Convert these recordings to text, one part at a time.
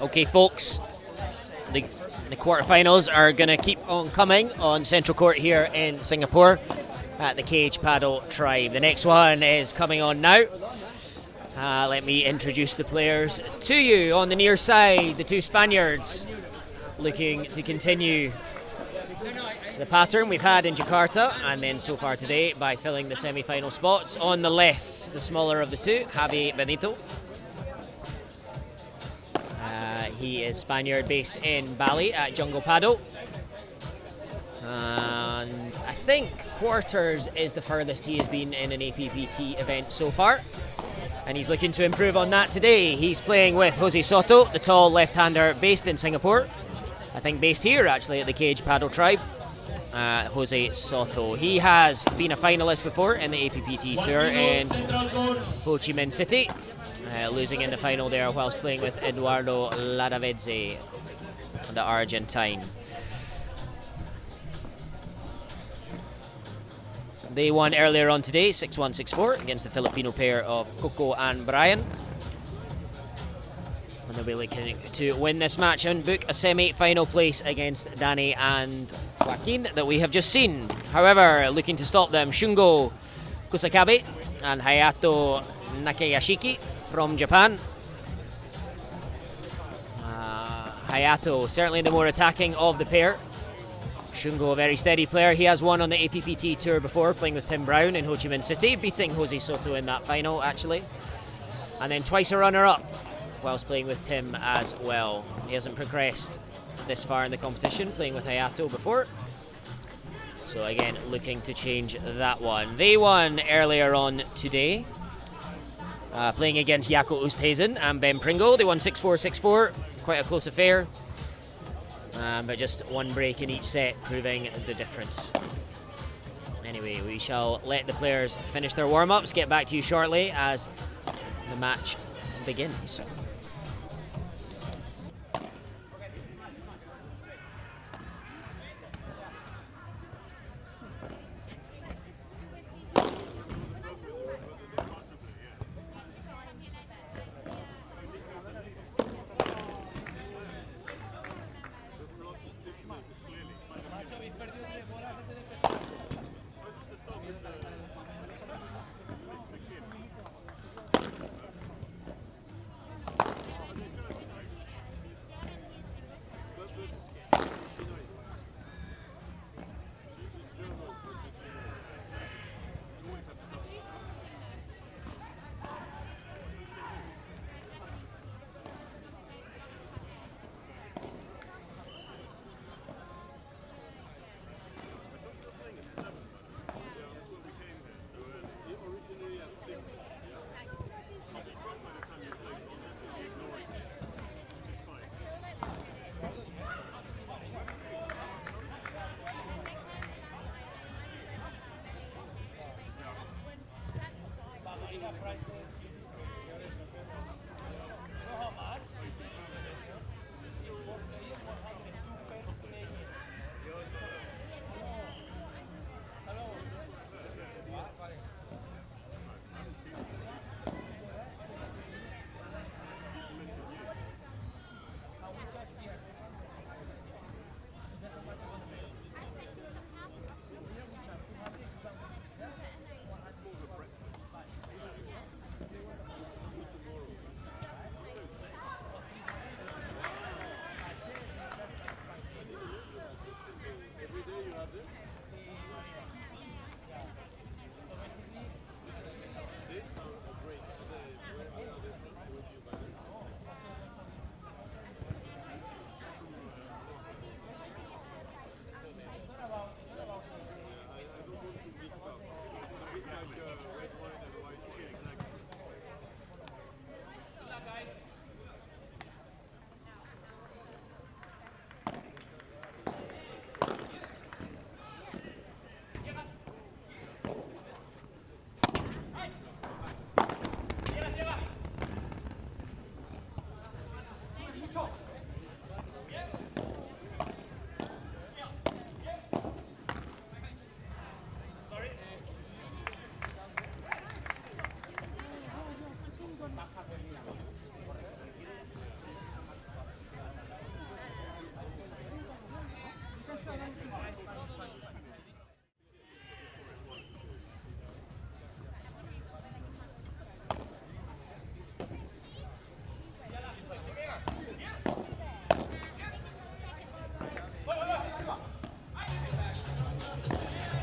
Okay, folks, the quarterfinals are going to keep on coming on Central Court here in Singapore at the Cage Paddle Tribe. The next one is coming on now. Let me introduce the players to you. On the near side, the two Spaniards looking to continue the pattern we've had in Jakarta and then so far today by filling the semi-final spots. On the left, the smaller of the two, Xavi Beneito. He is Spaniard based in Bali at Jungle Paddle. And I think quarters is the furthest he has been in an APPT event so far. And he's looking to improve on that today. He's playing with Jose Soto, the tall left-hander based in Singapore. I think based here actually at the Cage Paddle Tribe. Jose Soto. He has been a finalist before in the APPT Tour in HoChiMinh City. Losing in the final there whilst playing with Eduardo Ladavedze, the Argentine. They won earlier on today, 6-1, 6-4, against the Filipino pair of Coco and Brian. And they'll be looking to win this match and book a semi-final place against Danny and Joaquin that we have just seen. However, looking to stop them, Shungo Kusakabe and Hayato Nakayashiki from Japan. Hayato, certainly the more attacking of the pair. Shungo, a very steady player. He has won on the APPT Tour before, playing with Tim Brown in HoChiMinh City, beating Jose Soto in that final, actually. And then twice a runner-up, whilst playing with Tim as well. He hasn't progressed this far in the competition, playing with Hayato before. So again, looking to change that one. They won earlier on today, playing against Jaco Oosthuizen and Ben Pringle. They won 6-4, 6-4, quite a close affair. But just one break in each set, proving the difference. Anyway, we shall let the players finish their warm-ups, get back to you shortly as the match begins.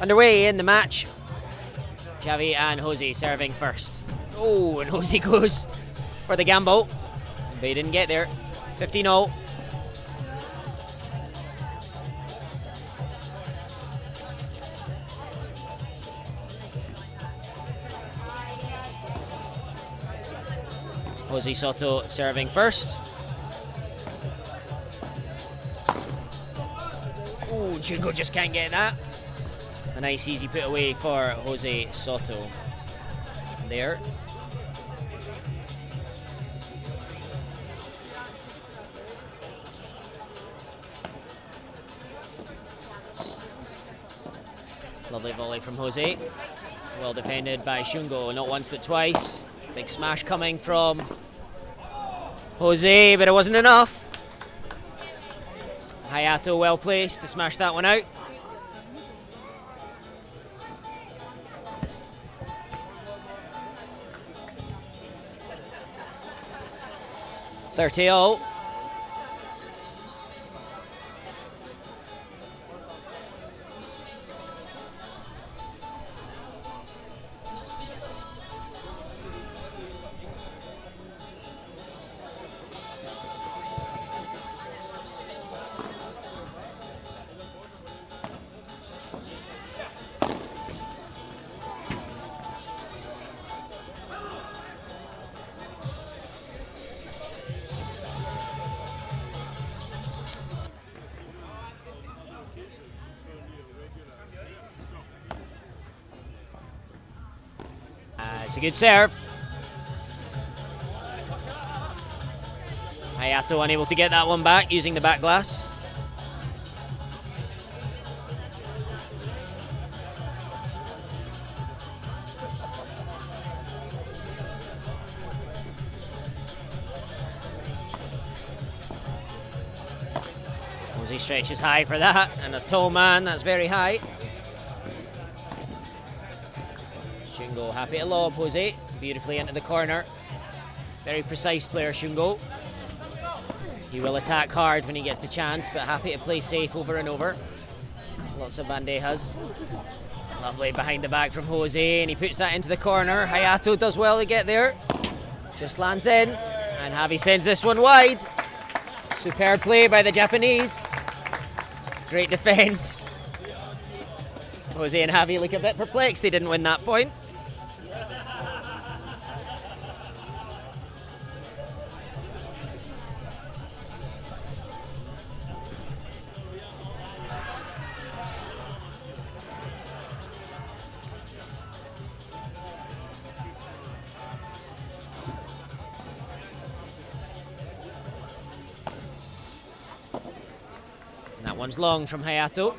Underway in the match. Xavi and Jose serving first. Oh, and Jose goes for the gamble, but he didn't get there. 15-0. Jose Soto serving first. Oh, Shungo just can't get that. A nice easy put away for Jose Soto there. Lovely volley from Jose. Well defended by Shungo, not once but twice. Big smash coming from Jose, but it wasn't enough. Hayato well placed to smash that one out. (30-0). It's a good serve. Hayato unable to get that one back using the back glass. Jose stretches high for that, and a tall man, that's very high. Shungo happy to lob Jose, beautifully into the corner. Very precise player, Shungo. He will attack hard when he gets the chance, but happy to play safe over and over. Lots of bandejas. Lovely behind the back from Jose, and he puts that into the corner. Hayato does well to get there. Just lands in, and Javi sends this one wide. Superb play by the Japanese. Great defense. Jose and Javi look a bit perplexed they didn't win that point. That one's long from Hayato.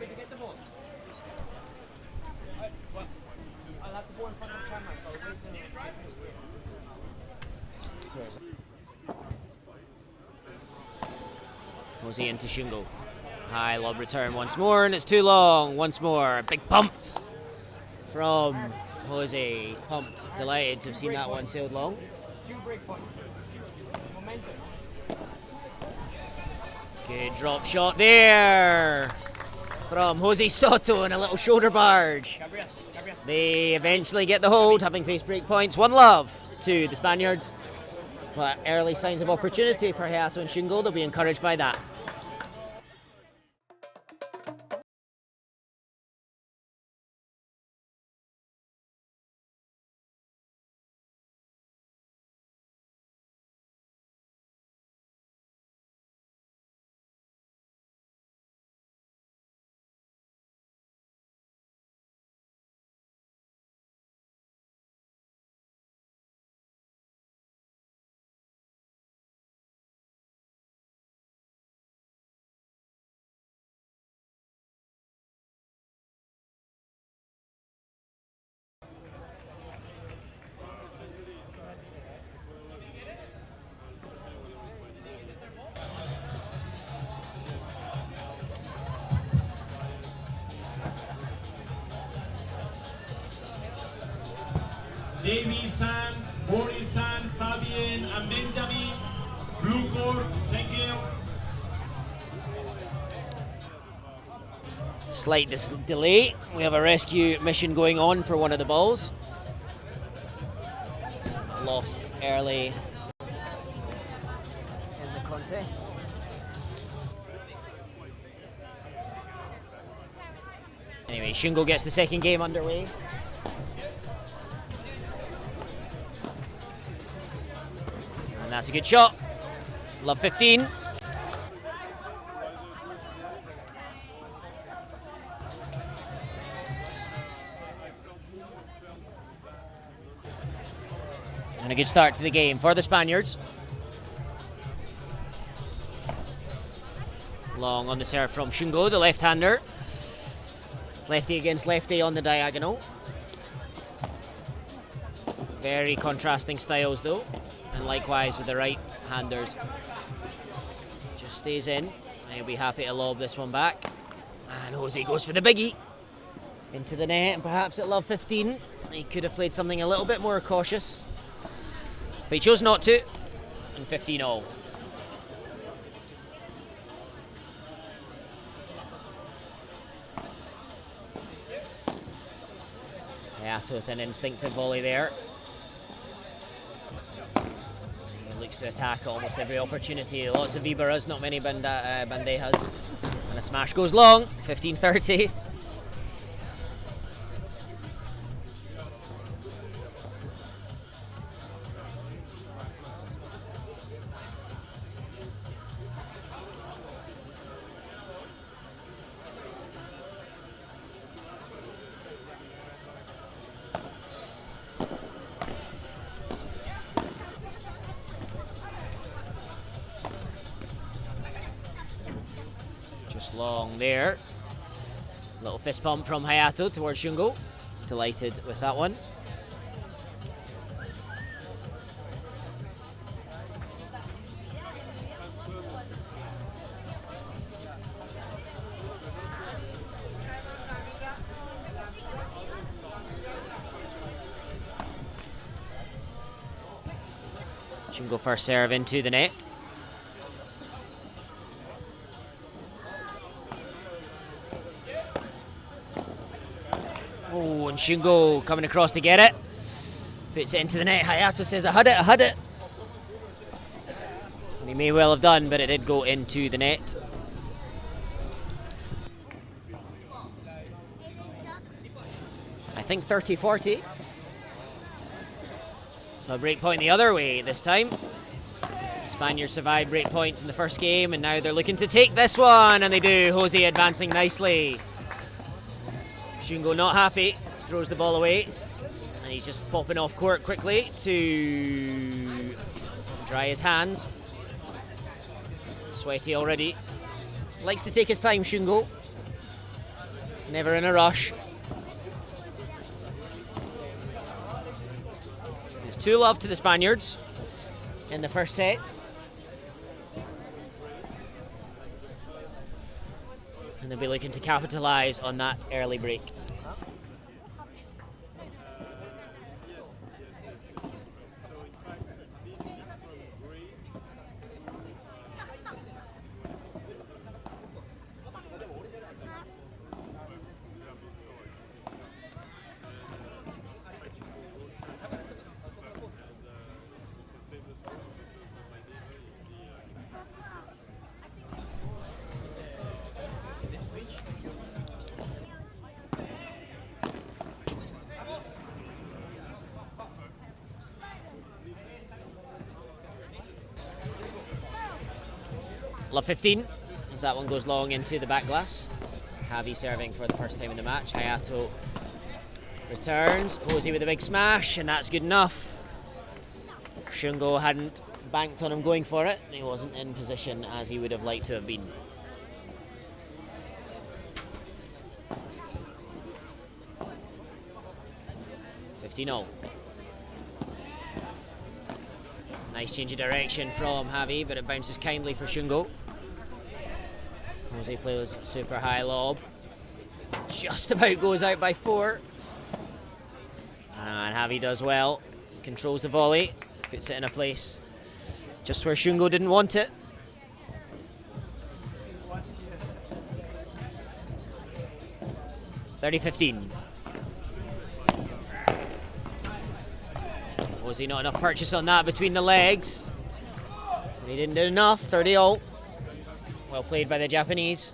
Jose into Shungo. High lob return once more, and it's too long. Once more, big pump from Jose. Pumped, delighted to have seen that one sailed long. Good drop shot there from Jose Soto and a little shoulder barge. They eventually get the hold, having faced break points. 1-0 to the Spaniards. But early signs of opportunity for Hayato and Shungo. They'll be encouraged by that. Davey-san, Boris-san, Fabien, and Benjamin. Blue court, thank you. Slight delay. We have a rescue mission going on for one of the balls. Lost early in the contest. Anyway, Shungo gets the second game underway. And that's a good shot. Love 15. And a good start to the game for the Spaniards. Long on the serve from Shungo, the left-hander. Lefty against lefty on the diagonal. Very contrasting styles though. And likewise with the right-handers. Just stays in. He'll be happy to lob this one back. And Jose goes for the biggie. Into the net, and perhaps at love 15. He could have played something a little bit more cautious. But he chose not to, and 15-all. Hayato with an instinctive volley there. He looks to attack at almost every opportunity. Lots of Ibaras, not many bandejas. And a smash goes long, 15-30. Long there. Little fist pump from Hayato towards Shungo. Delighted with that one. Shungo first serve into the net. Oh, and Shungo coming across to get it. Puts it into the net. Hayato says, I had it. And he may well have done, but it did go into the net. I think 30-40. So a break point the other way this time. The Spaniards survived break points in the first game, and now they're looking to take this one, and they do. Jose advancing nicely. Shungo not happy, throws the ball away, and he's just popping off court quickly to dry his hands. Sweaty already. Likes to take his time, Shungo. Never in a rush. There's 2-love to the Spaniards in the first set. And they'll be looking to capitalise on that early break. Love 15, as that one goes long into the back glass. Xavi serving for the first time in the match. Hayato returns. Jose with a big smash, and that's good enough. Shungo hadn't banked on him going for it. He wasn't in position as he would have liked to have been. $15-all. Nice change of direction from Xavi, but it bounces kindly for Shungo. Jose plays super high lob. Just about goes out by 4. And Xavi does well. Controls the volley. Puts it in a place just where Shungo didn't want it. 30-15. Was he not enough purchase on that between the legs? He didn't do enough. 30-all. Well played by the Japanese.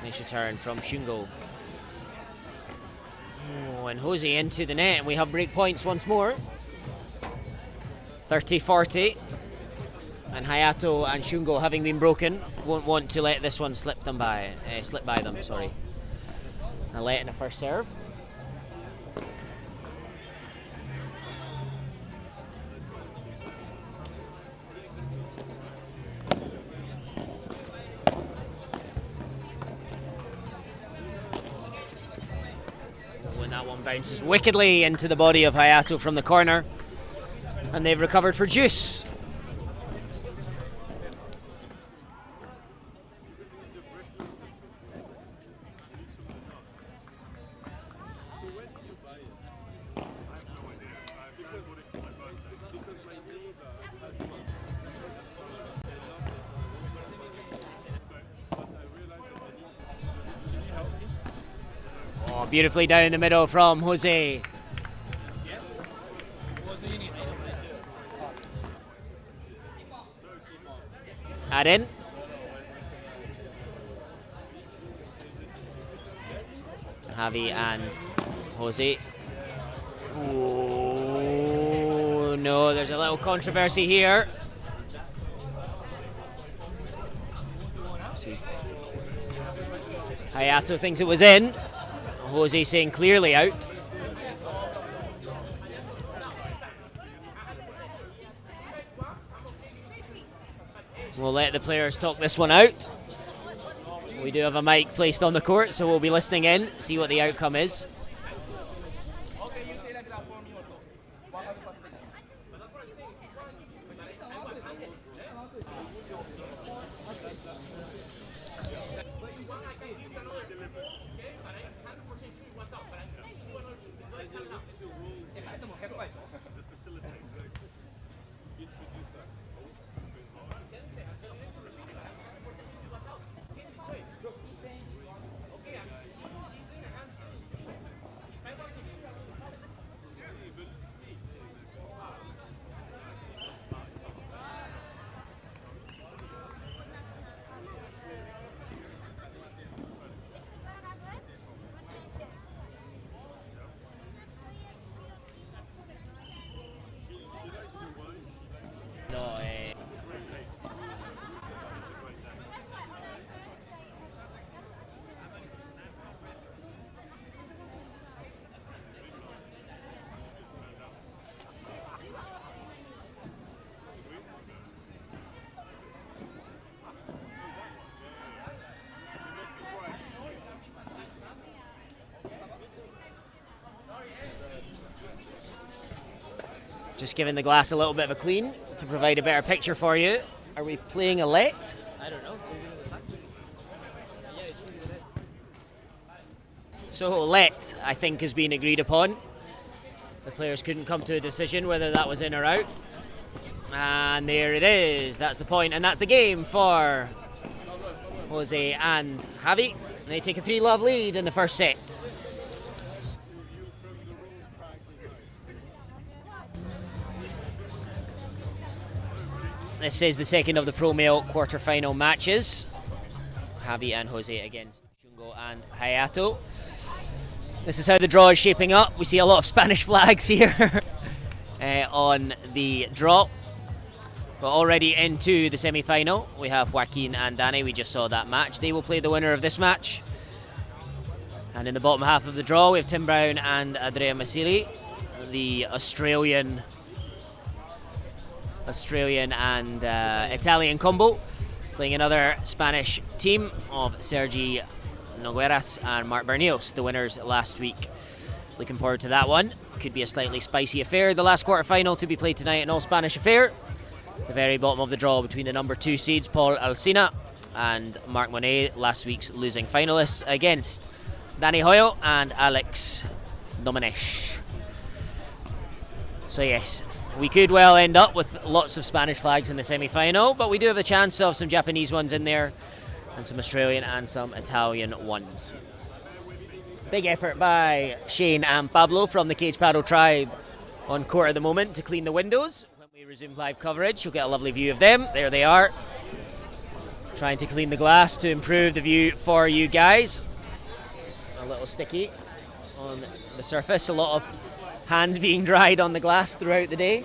Nice return from Shungo. Oh, and Jose into the net, and we have break points once more. 30-40. And Hayato and Shungo, having been broken, won't want to let this one slip by them. Sorry. A let in the first serve. Bounces wickedly into the body of Hayato from the corner, and they've recovered for juice. Beautifully down the middle from Jose. Add in. Javi and Jose. Oh no, there's a little controversy here. Hayato thinks it was in. Jose saying clearly out. We'll let the players talk this one out. We do have a mic placed on the court, so we'll be listening in, see what the outcome is. Just giving the glass a little bit of a clean to provide a better picture for you. Are we playing a let? I don't know. So let, I think, has been agreed upon. The players couldn't come to a decision whether that was in or out. And there it is. That's the point, and that's the game for Jose and Javi. They take a 3-love lead in the first set. This is the second of the Pro Male quarter-final matches. Javi and Jose against Shungo and Hayato. This is how the draw is shaping up. We see a lot of Spanish flags here on the draw. But already into the semi-final, we have Joaquin and Danny. We just saw that match. They will play the winner of this match. And in the bottom half of the draw, we have Tim Brown and Andrea Masili, the Australian and Italian combo, playing another Spanish team of Sergi Nogueras and Marc Bernios, the winners last week Looking forward to that one. Could be a slightly spicy affair. The last quarter-final to be played tonight, an all-Spanish affair. The very bottom of the draw between the number 2 seeds, Paul Alsina and Marc Monet, last week's losing finalists, against Danny Hoyle and Alex Domenech. So yes, we could well end up with lots of Spanish flags in the semi-final, but we do have the chance of some Japanese ones in there, and some Australian and some Italian ones. Big effort by Shane and Pablo from the Cage Paddle tribe on court at the moment to clean the windows. When we resume live coverage, you'll get a lovely view of them. There they are, trying to clean the glass to improve the view for you guys. A little sticky on the surface, a lot of hands being dried on the glass throughout the day.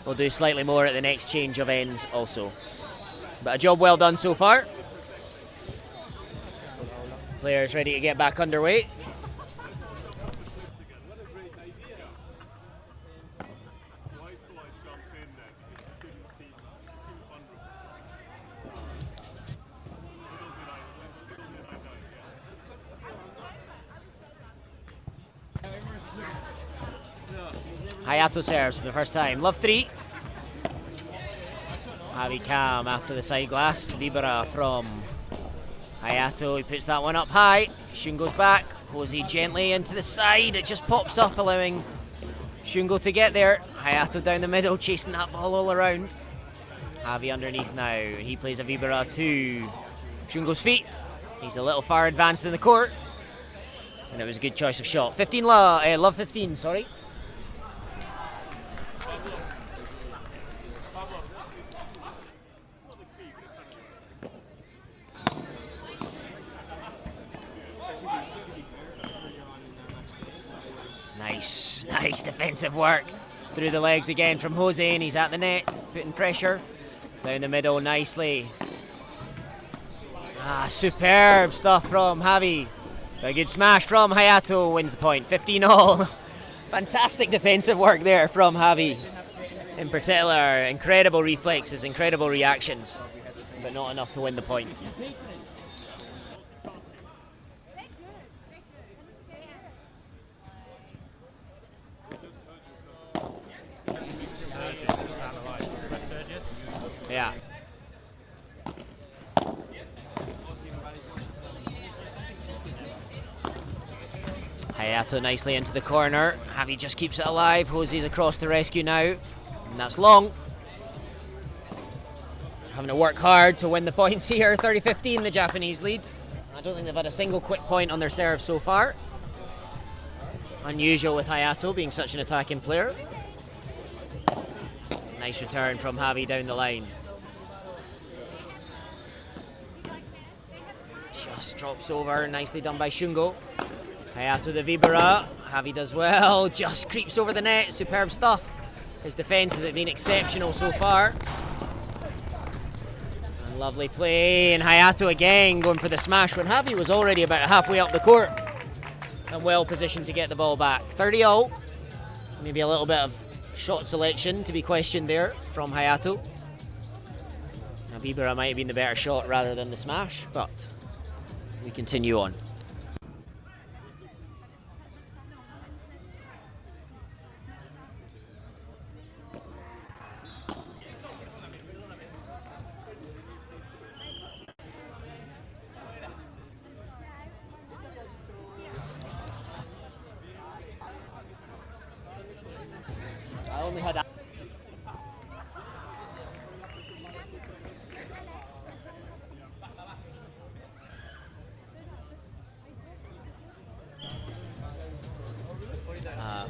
We'll do slightly more at the next change of ends also. But a job well done so far. Players ready to get back underway. Hayato serves for the first time. Love 3. Javi calm after the side glass. Libera from Hayato, he puts that one up high. Shungo's back. Jose gently into the side. It just pops up, allowing Shungo to get there. Hayato down the middle, chasing that ball all around. Javi underneath now. He plays a Vibera to Shungo's feet. He's a little far advanced in the court. And it was a good choice of shot. Love 15, sorry. Nice defensive work through the legs again from Jose, and he's at the net, putting pressure down the middle nicely. Superb stuff from Javi. A good smash from Hayato, wins the point, 15-all. Fantastic defensive work there from Javi. In particular, incredible reflexes, incredible reactions, but not enough to win the point. Yeah. Hayato nicely into the corner. Javi just keeps it alive. Jose's across the rescue now. And that's long. Having to work hard to win the points here. 30-15, the Japanese lead. I don't think they've had a single quick point on their serve so far. Unusual with Hayato being such an attacking player. Nice return from Javi down the line. Just drops over, nicely done by Shungo. Hayato the Vibera, Javi does well, just creeps over the net, superb stuff. His defence has been exceptional so far. And lovely play, and Hayato again going for the smash when Javi was already about halfway up the court. And well positioned to get the ball back. 30-all, maybe a little bit of shot selection to be questioned there from Hayato. Now Vibera might have been the better shot rather than the smash, but we continue on. I only had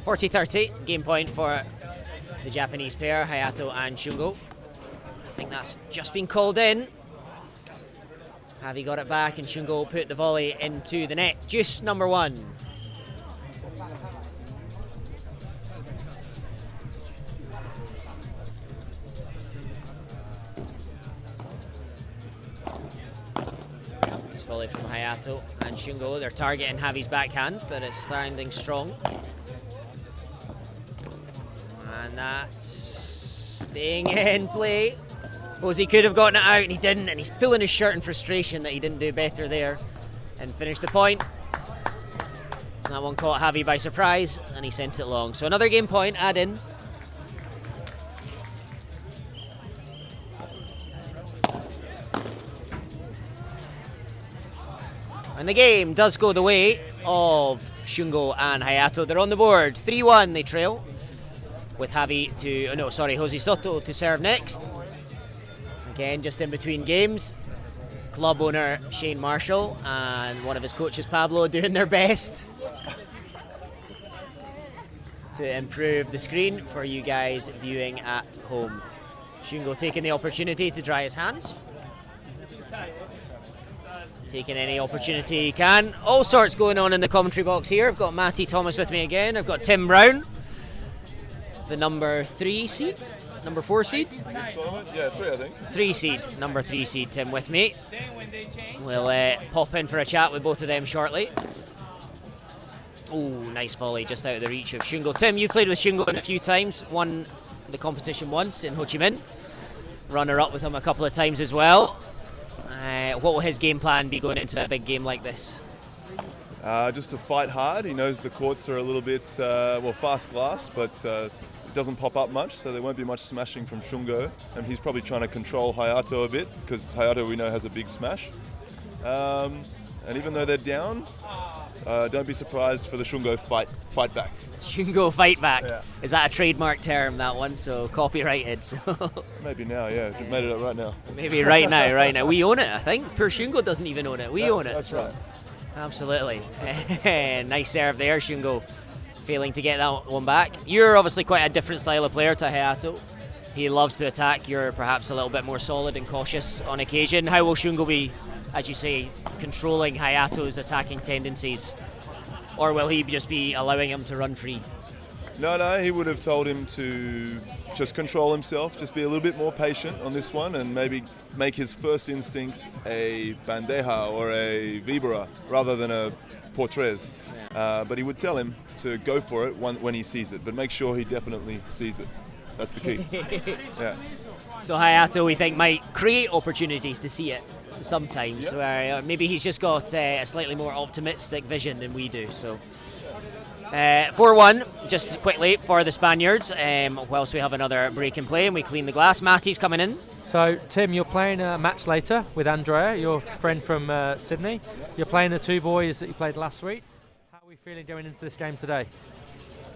40-30, game point for the Japanese pair, Hayato and Shungo. I think that's just been called in. Javi got it back and Shungo put the volley into the net. Juice number 1. This volley from Hayato and Shungo. They're targeting Javi's backhand, but it's standing strong. And that's staying in play. Suppose he could have gotten it out and he didn't, and he's pulling his shirt in frustration that he didn't do better there and finish the point. That one caught Javi by surprise, and he sent it long. So another game point, add in. And the game does go the way of Shungo and Hayato. They're on the board. 3-1 they trail. With Jose Soto to serve next. Again, just in between games. Club owner Shane Marshall and one of his coaches Pablo doing their best to improve the screen for you guys viewing at home. Shungo taking the opportunity to dry his hands. Taking any opportunity he can. All sorts going on in the commentary box here. I've got Matty Thomas with me again. I've got Tim Brown, the number 3 seed, number 4 seed? Yeah, 3 I think. 3 seed, number 3 seed Tim with me. We'll pop in for a chat with both of them shortly. Oh, nice volley just out of the reach of Shungo. Tim, you've played with Shungo a few times, won the competition once in HoChiMinh. Runner up with him a couple of times as well. What will his game plan be going into a big game like this? Just to fight hard. He knows the courts are a little bit, fast glass, but it doesn't pop up much, so there won't be much smashing from Shungo. And he's probably trying to control Hayato a bit, because Hayato, we know, has a big smash. And even though they're down, don't be surprised for the Shungo fight back. Shungo fight back. Yeah. Is that a trademark term, that one? So copyrighted. So Maybe now, yeah. Made it up right now. maybe right now. We own it, I think. Poor Shungo doesn't even own it. We own it. That's right. Absolutely. Nice serve there, Shungo. Failing to get that one back. You're obviously quite a different style of player to Hayato. He loves to attack. You're perhaps a little bit more solid and cautious on occasion. How will Shungo be, as you say, controlling Hayato's attacking tendencies? Or will he just be allowing him to run free? No, he would have told him to just control himself, just be a little bit more patient on this one, and maybe make his first instinct a bandeja or a vibra rather than a portres. Yeah. But he would tell him to go for it when he sees it, but make sure he definitely sees it. That's the key. Yeah. So Hayato, we think, might create opportunities to see it sometimes, where maybe he's just got a slightly more optimistic vision than we do. So 4-1, just quickly for the Spaniards, whilst we have another break in play and we clean the glass. Matty's coming in. So, Tim, you're playing a match later with Andrea, your friend from Sydney. You're playing the 2 boys that you played last week. How are we feeling going into this game today?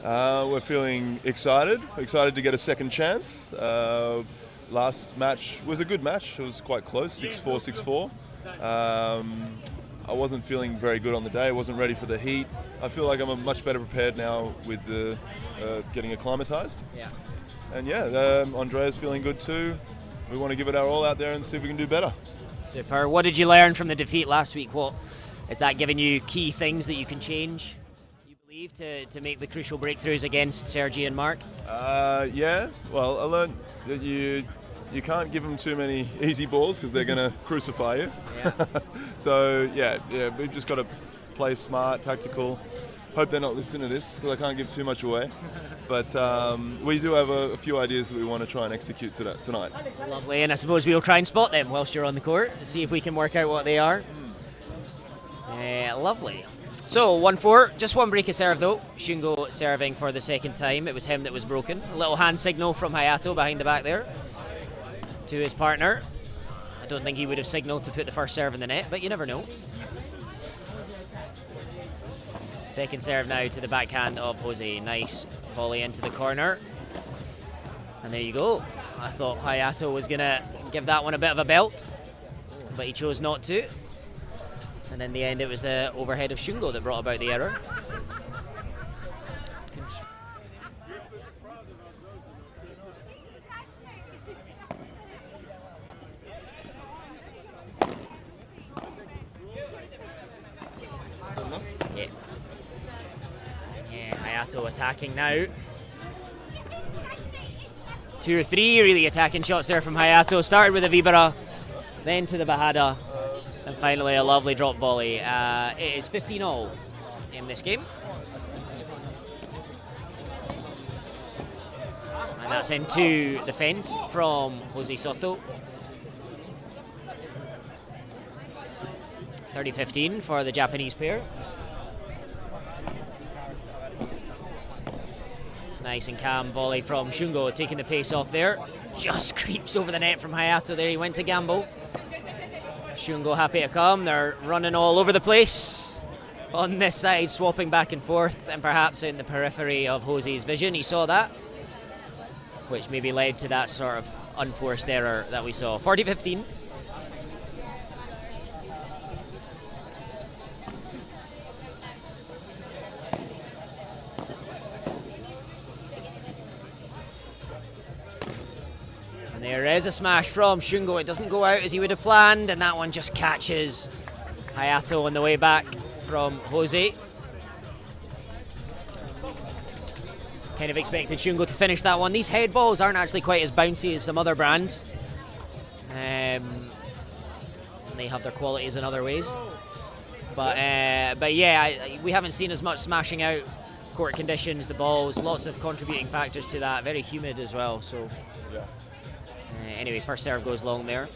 We're feeling excited to get a second chance. Last match was a good match. It was quite close, 6-4, 6-4. I wasn't feeling very good on the day. I wasn't ready for the heat. I feel like I'm much better prepared now with the getting acclimatized. Yeah. And Andrea's feeling good too. We want to give it our all out there and see if we can do better. Super. What did you learn from the defeat last week? What is that giving you key things that you can change, you believe, to make the crucial breakthroughs against Sergi and Mark? Well, I learned that you can't give them too many easy balls because they're going to crucify you. Yeah. So, we've just got to play smart, tactical. Hope they're not listening to this because I can't give too much away. But we do have a few ideas that we want to try and execute tonight. Lovely, and I suppose we'll try and spot them whilst you're on the court, see if we can work out what they are. Lovely. So, 1-4, just one break of serve though. Shungo serving for the second time. It was him that was broken. A little hand signal from Hayato behind the back there to his partner. I don't think he would have signalled to put the first serve in the net, but you never know. Second serve now to the backhand of Jose. Nice volley into the corner. And there you go. I thought Hayato was going to give that one a bit of a belt, but he chose not to. And in the end, it was the overhead of Shungo that brought about the error. Hayato attacking now. 2 or 3 really attacking shots there from Hayato. Started with a Vibara, then to the Bajada, and finally a lovely drop volley. It is 15-all in this game. And that's into the fence from Jose Soto. 30-15 for the Japanese pair. Nice and calm volley from Shungo, taking the pace off there. Just creeps over the net from Hayato there. He went to gamble. Shungo happy to come. They're running all over the place on this side, swapping back and forth, and perhaps in the periphery of Jose's vision. He saw that, which maybe led to that sort of unforced error that we saw. 40-15. There is a smash from Shungo. It doesn't go out as he would have planned, and that one just catches Hayato on the way back from Jose. Kind of expected Shungo to finish that one. These head balls aren't actually quite as bouncy as some other brands. They have their qualities in other ways. But yeah, we haven't seen as much smashing out. Court conditions, the balls, lots of contributing factors to that. Very humid as well. So. Yeah. Anyway, first serve goes long there.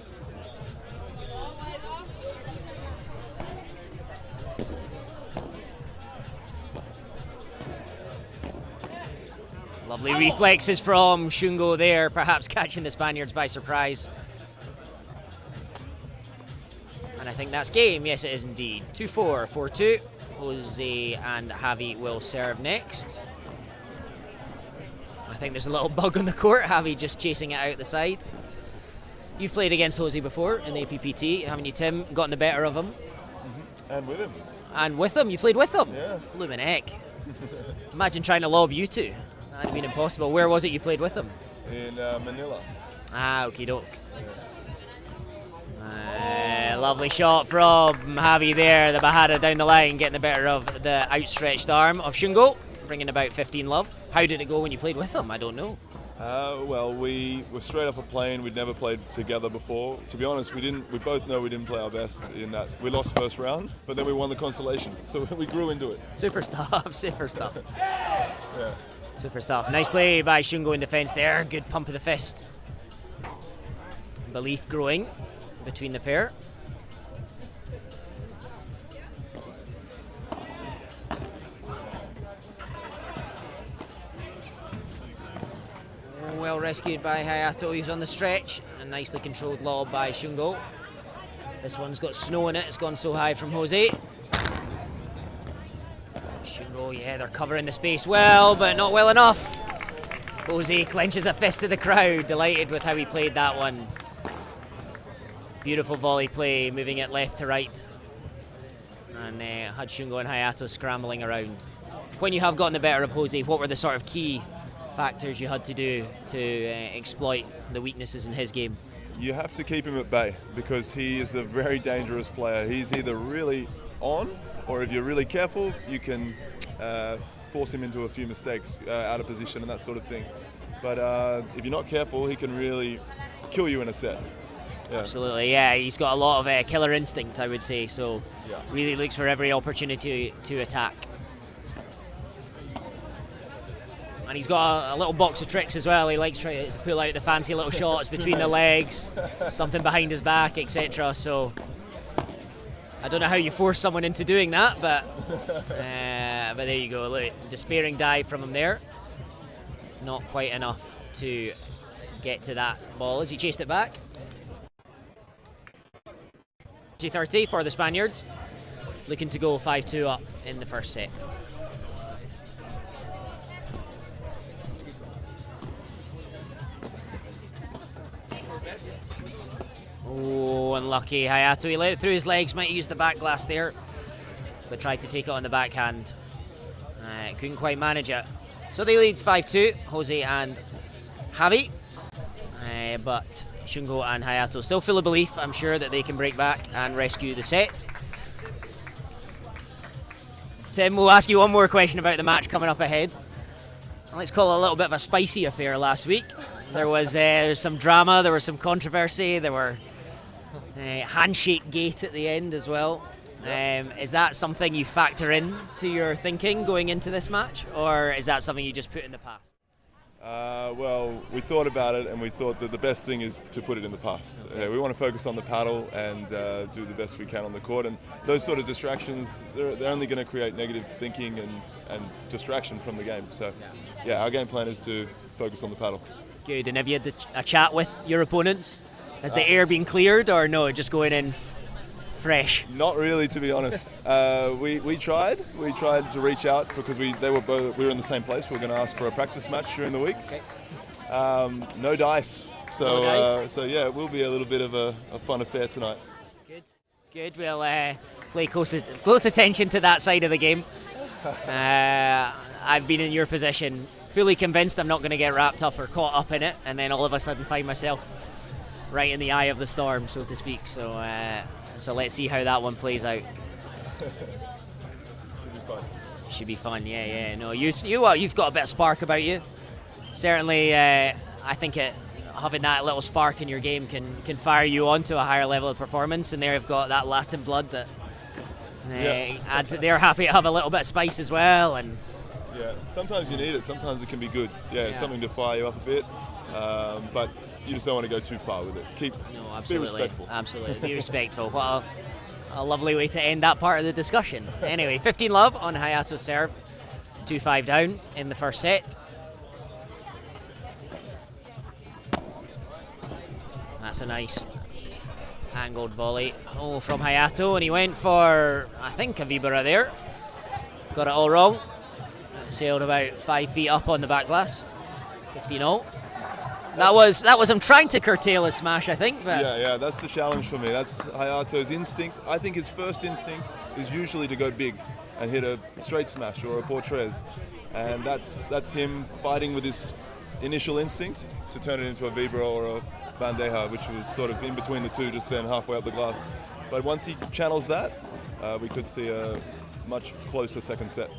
Lovely reflexes from Shungo there, perhaps catching the Spaniards by surprise. And I think that's game. Yes, it is indeed. 2-4, 4-2. Jose and Javi will serve next. I think there's a little bug on the court. Javi just chasing it out the side. You've played against Jose before in the APPT, haven't you, Tim? Gotten the better of him. Mm-hmm. And with him. And with him? You played with him? Yeah. Bloomin' heck. Imagine trying to lob you two. That'd have been impossible. Where was it you played with him? In Manila. Ah, okie doke. Lovely shot from Javi there. The Bajada down the line, getting the better of the outstretched arm of Shungo, bringing about 15 love. How did it go when you played with him? I don't know. Well, we were straight off a plane. We'd never played together before. To be honest, we both know we didn't play our best in that. We lost first round, but then we won the consolation. So we grew into it. Super stuff, super stuff. Yeah. Super stuff. Nice play by Shungo in defence there. Good pump of the fist. Belief growing between the pair. Well rescued by Hayato. He's on the stretch. A nicely controlled lob by Shungo. This one's got snow in it. It's gone so high from Jose. Shungo, yeah, they're covering the space well, but not well enough. Jose clenches a fist to the crowd. Delighted with how he played that one. Beautiful volley play, moving it left to right. And had Shungo and Hayato scrambling around. When you have gotten the better of Jose, what were the sort of key factors you had to do to exploit the weaknesses in his game? You have to keep him at bay because he is a very dangerous player. He's either really on, or if you're really careful, you can force him into a few mistakes out of position and that sort of thing. But if you're not careful, he can really kill you in a set. Yeah. Absolutely, yeah. He's got a lot of killer instinct, I would say, so yeah. Really looks for every opportunity to attack. And he's got a little box of tricks as well. He likes trying to pull out the fancy little shots between the legs, something behind his back, etc. So I don't know how you force someone into doing that, but there you go. Look, despairing dive from him there. Not quite enough to get to that ball as he chased it back. 2:30 for the Spaniards. Looking to go 5-2 up in the first set. Oh, unlucky Hayato. He let it through his legs, might use the back glass there, but tried to take it on the backhand. Couldn't quite manage it. So they lead 5-2, Jose and Javi. But Shungo and Hayato still full of belief, I'm sure, that they can break back and rescue the set. Tim, we'll ask you one more question about the match coming up ahead. Let's call it a little bit of a spicy affair last week. There was some drama, there was some controversy, there were handshake gate at the end as well. Is that something you factor in to your thinking going into this match, or is that something you just put in the past? Well, we thought about it and we thought that the best thing is to put it in the past. We want to focus on the paddle and do the best we can on the court, and those sort of distractions, they're only going to create negative thinking and distraction from the game. So yeah, our game plan is to focus on the paddle. Good. And have you had a chat with your opponents? Has the air been cleared, or no, just going in fresh? Not really, to be honest. We tried to reach out because we were in the same place. We were going to ask for a practice match during the week. Okay. No dice. So No dice. So yeah, it will be a little bit of a fun affair tonight. Good. We'll pay close attention to that side of the game. I've been in your position, fully convinced I'm not going to get wrapped up or caught up in it, and then all of a sudden find myself right in the eye of the storm, so to speak. So let's see how that one plays out. Should be fun. Yeah. No, you've got a bit of spark about you. Certainly, I think having that little spark in your game can fire you on to a higher level of performance, and they've got that Latin blood that adds it. They're happy to have a little bit of spice as well, and yeah, sometimes you need it. Sometimes it can be good. Yeah, something to fire you up a bit, but you just don't want to go too far with it. Be respectful. Absolutely, be respectful. What a lovely way to end that part of the discussion. Anyway, 15-love on Hayato's serve, 2-5 down in the first set. That's a nice angled volley from Hayato, and he went for, I think, a Vibara there. Got it all wrong. Sailed about 5 feet up on the back glass. 15-0. That was him trying to curtail a smash, I think. But yeah, that's the challenge for me. That's Hayato's instinct. I think his first instinct is usually to go big and hit a straight smash or a portrez, and that's him fighting with his initial instinct to turn it into a Vibra or a bandeja, which was sort of in between the two, just then halfway up the glass. But once he channels that, we could see a much closer second set.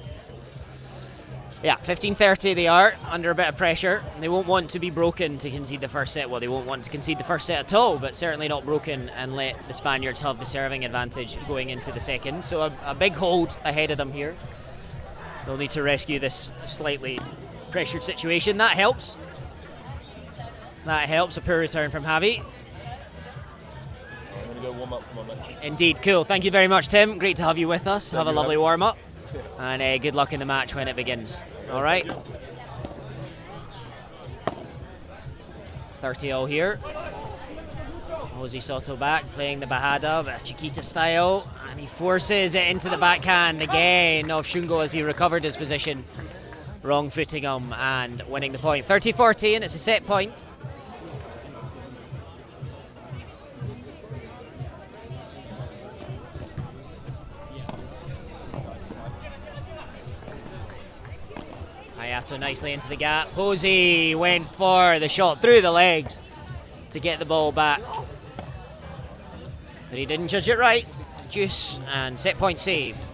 Yeah, 15-30 they are, under a bit of pressure. They won't want to be broken to concede the first set. Well, they won't want to concede the first set at all, but certainly not broken and let the Spaniards have the serving advantage going into the second. So a big hold ahead of them here. They'll need to rescue this slightly pressured situation. That helps. A poor return from Javi. I'm going to go warm up for my match. Indeed, cool. Thank you very much, Tim. Great to have you with us. Have a lovely warm-up. And good luck in the match when it begins. All right. 30-0 here. Jose Soto back, playing the Bajada, but Chiquita style. And he forces it into the backhand again of Shungo as he recovered his position. Wrong footing him and winning the point. 30-40, and it's a set point. Hayato nicely into the gap. Jose went for the shot through the legs to get the ball back, but he didn't judge it right. Juice, and set point saved.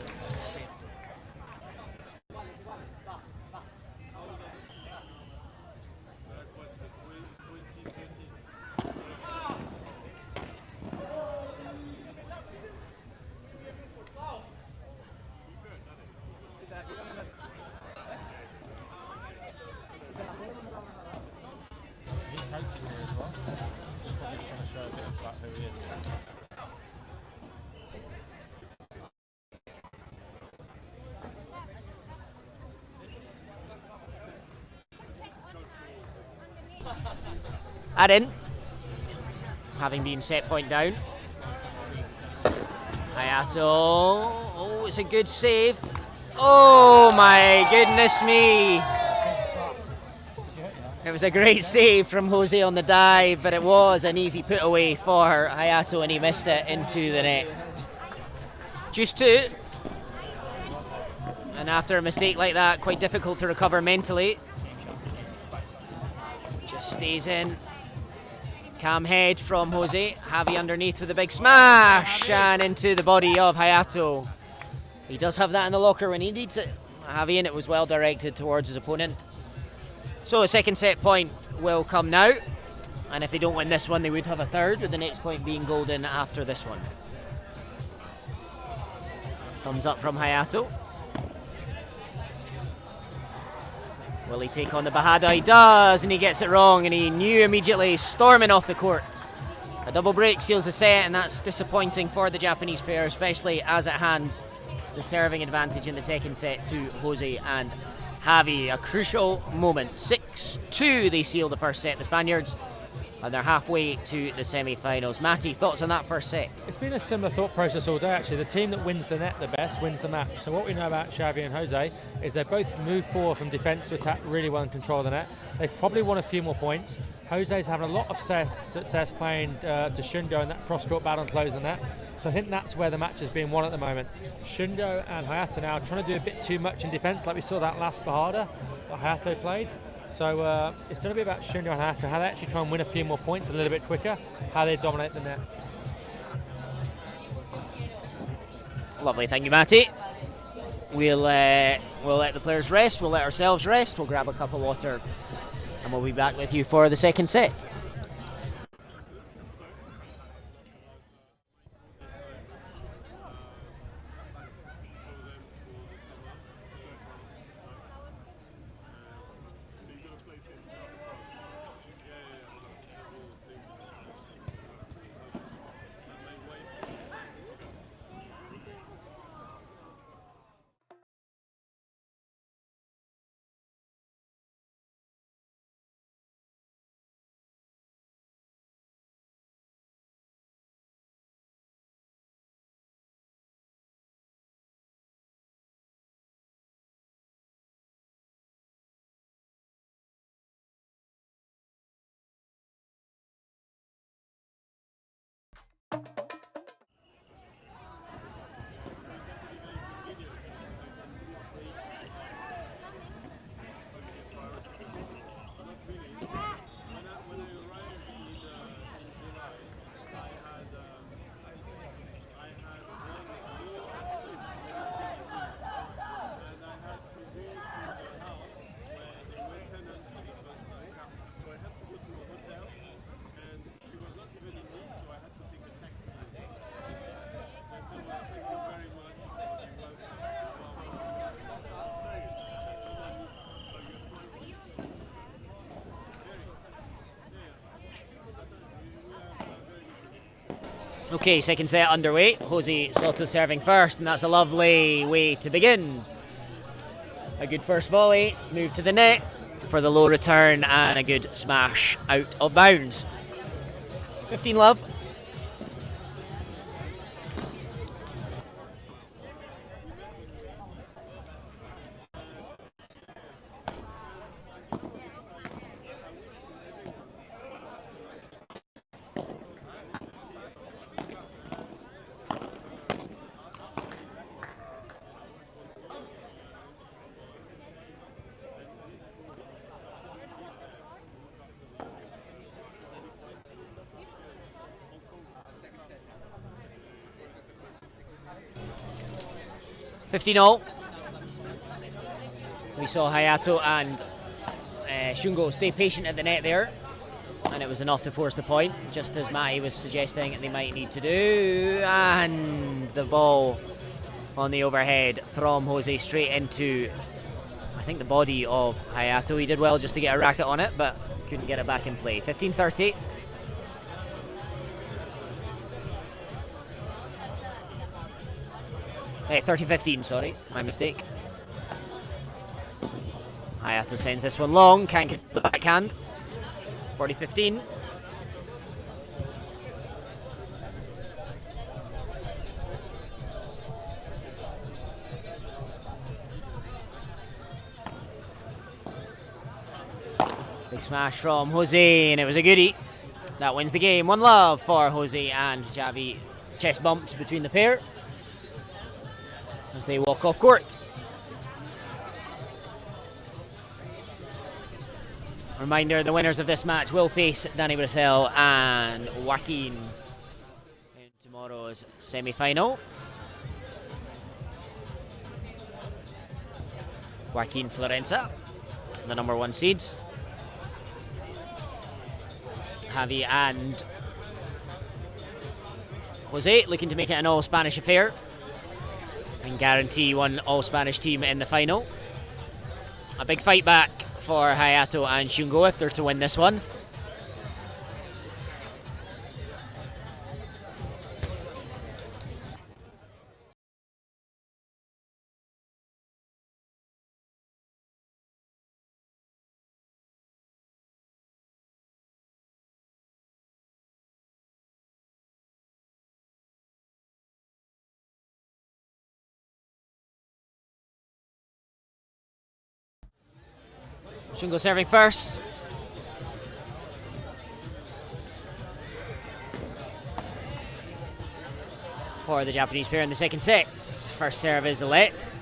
Add-in, having been set point down. Hayato, oh, it's a good save. Oh my goodness me. It was a great save from Jose on the dive, but it was an easy put away for Hayato and he missed it into the net. Juice 2. And after a mistake like that, quite difficult to recover mentally. Just stays in. Calm head from Jose. Javi underneath with a big smash and into the body of Hayato. He does have that in the locker when he needs it. Javi, and it was well directed towards his opponent. So a second set point will come now. And if they don't win this one, they would have a third, with the next point being golden after this one. Thumbs up from Hayato. Will he take on the Bajada? He does, and he gets it wrong, and he knew immediately, storming off the court. A double break seals the set, and that's disappointing for the Japanese pair, especially as it hands the serving advantage in the second set to Jose and Javi, a crucial moment. 6-2, they seal the first set, the Spaniards, and they're halfway to the semi-finals. Matty, thoughts on that first set? It's been a similar thought process all day, actually. The team that wins the net the best wins the match. So what we know about Xavi and Jose is they both move forward from defence to attack really well and control the net. They've probably won a few more points. Jose's having a lot of success playing to Shungo in that cross-court battle and close the net. So I think that's where the match is being won at the moment. Shungo and Hayato now trying to do a bit too much in defence, like we saw that last Bahada that Hayato played. So it's going to be about Shungo and Hayato, how they actually try and win a few more points a little bit quicker, how they dominate the net. Lovely, thank you, Matty. We'll let the players rest, we'll let ourselves rest, we'll grab a cup of water, and we'll be back with you for the second set. Okay, second set underway. Jose Soto serving first, and that's a lovely way to begin. A good first volley, move to the net for the low return, and a good smash out of bounds. 15 love. $15-all. We saw Hayato and Shungo stay patient at the net there, and it was enough to force the point, just as Matty was suggesting they might need to do. And the ball on the overhead from Jose straight into, I think, the body of Hayato. He did well just to get a racket on it, but couldn't get it back in play. 15-30. Hey, 30-15, sorry, my mistake. Hayato sends this one long, can't get the backhand. 40-15. Big smash from Jose, and it was a goodie. That wins the game. 1-love for Jose and Xavi. Chest bumps between the pair as they walk off court. Reminder, the winners of this match will face Danny Brattel and Joaquin in tomorrow's semi-final. Joaquin Florenza, the number 1 seeds. Javi and Jose looking to make it an all-Spanish affair and guarantee one all-Spanish team in the final. A big fight back for Hayato and Shungo if they're to win this one. Shungo serving first. For the Japanese pair in the second set. First serve is let.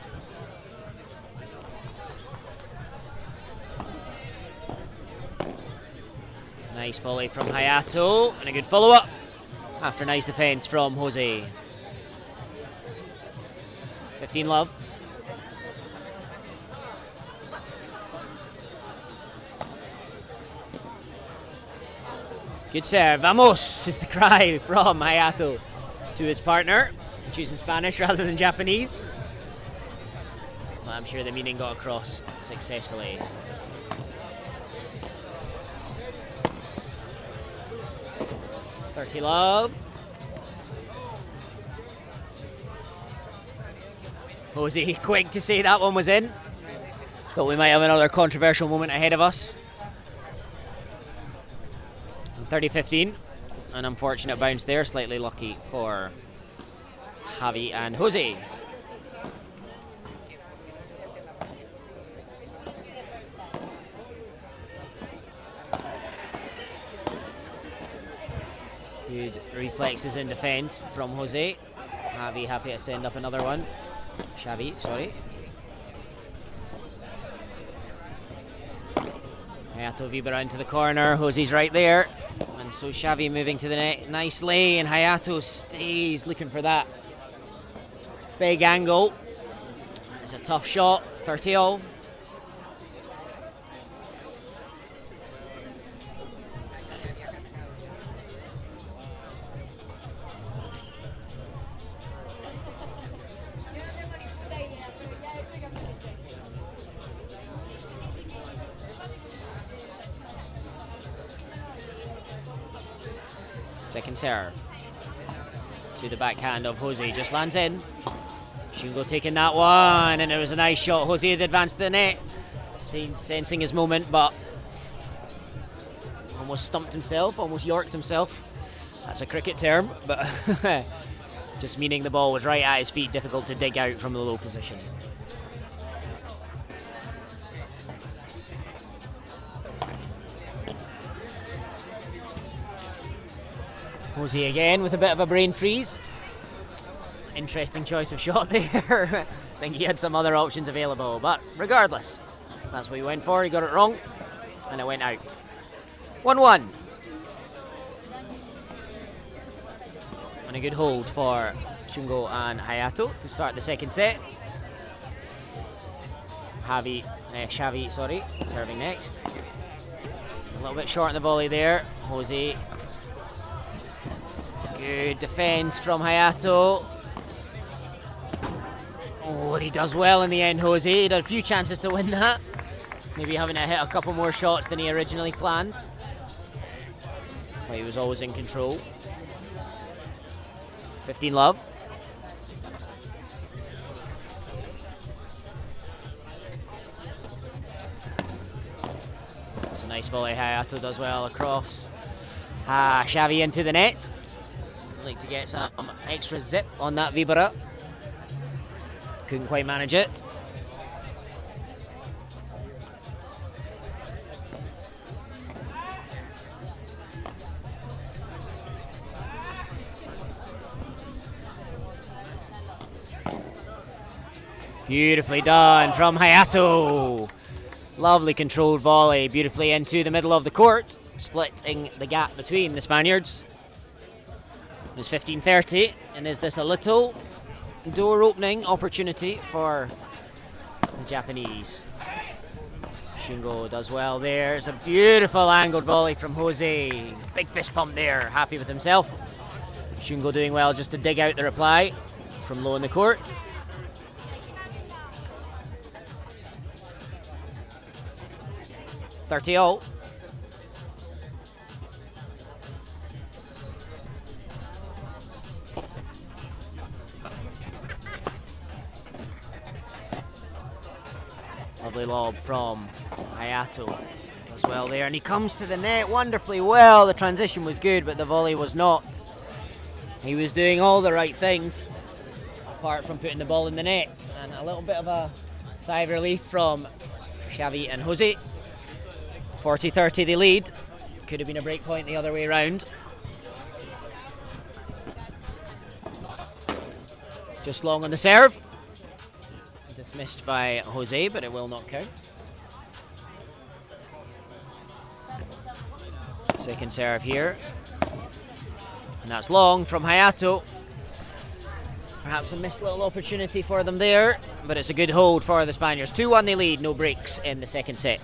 Nice volley from Hayato and a good follow-up after nice defense from Jose. 15 love. Good serve. Vamos is the cry from Hayato to his partner, choosing Spanish rather than Japanese. Well, I'm sure the meaning got across successfully. Love. Jose quick to say that one was in. Thought we might have another controversial moment ahead of us. 30-15. An unfortunate bounce there, slightly lucky for Javi and Jose. Good reflexes in defence from Jose. Javi happy to send up another one. Xavi, sorry. Hayato Vibra into the corner. Jose's right there. And so Xavi moving to the net nicely. And Hayato stays looking for that big angle. It's a tough shot. 30-all. Second serve to the backhand of Jose, just lands in. Shungo taking that one, and it was a nice shot. Jose had advanced to the net, sensing his moment, but almost stumped himself, almost yorked himself. That's a cricket term, but just meaning the ball was right at his feet, difficult to dig out from the low position. Jose again with a bit of a brain freeze. Interesting choice of shot there. I think he had some other options available, but regardless, that's what he went for. He got it wrong, and it went out. 1-1. And a good hold for Shungo and Hayato to start the second set. Xavi, serving next. A little bit short in the volley there. Jose. Good defense from Hayato. Oh, and he does well in the end, Jose. He had a few chances to win that. Maybe having to hit a couple more shots than he originally planned. But he was always in control. 15 love. It's a nice volley. Hayato does well across. Xavi into the net. Like to get some extra zip on that Vibra. Couldn't quite manage it. Beautifully done from Hayato. Lovely controlled volley, beautifully into the middle of the court, splitting the gap between the Spaniards. It's 15-30, and is this a little door opening opportunity for the Japanese? Shungo does well there. It's a beautiful angled volley from Jose. Big fist pump there, happy with himself. Shungo doing well just to dig out the reply from low in the court. All. Lovely lob from Hayato as well there, and he comes to the net wonderfully well. The transition was good, but the volley was not. He was doing all the right things, apart from putting the ball in the net. And a little bit of a sigh of relief from Xavi and Jose. 40-30 they lead. Could have been a break point the other way around. Just long on the serve. Dismissed by Jose, but it will not count. Second serve here. And that's long from Hayato. Perhaps a missed little opportunity for them there, but it's a good hold for the Spaniards. 2-1 they lead, no breaks in the second set.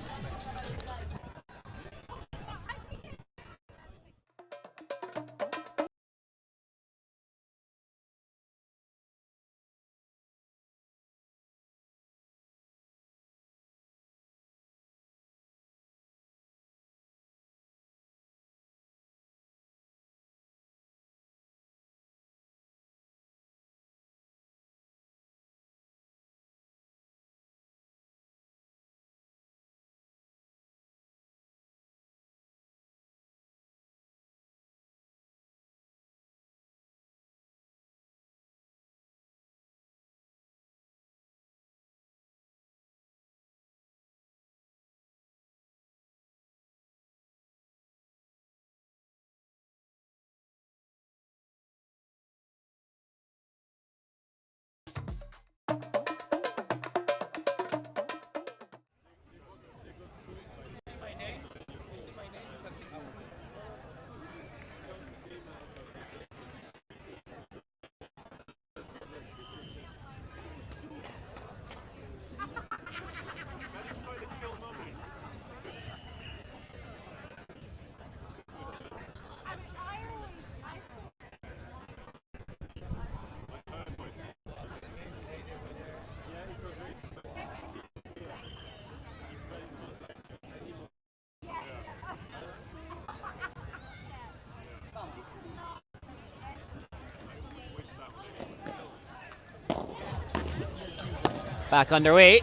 Back underway.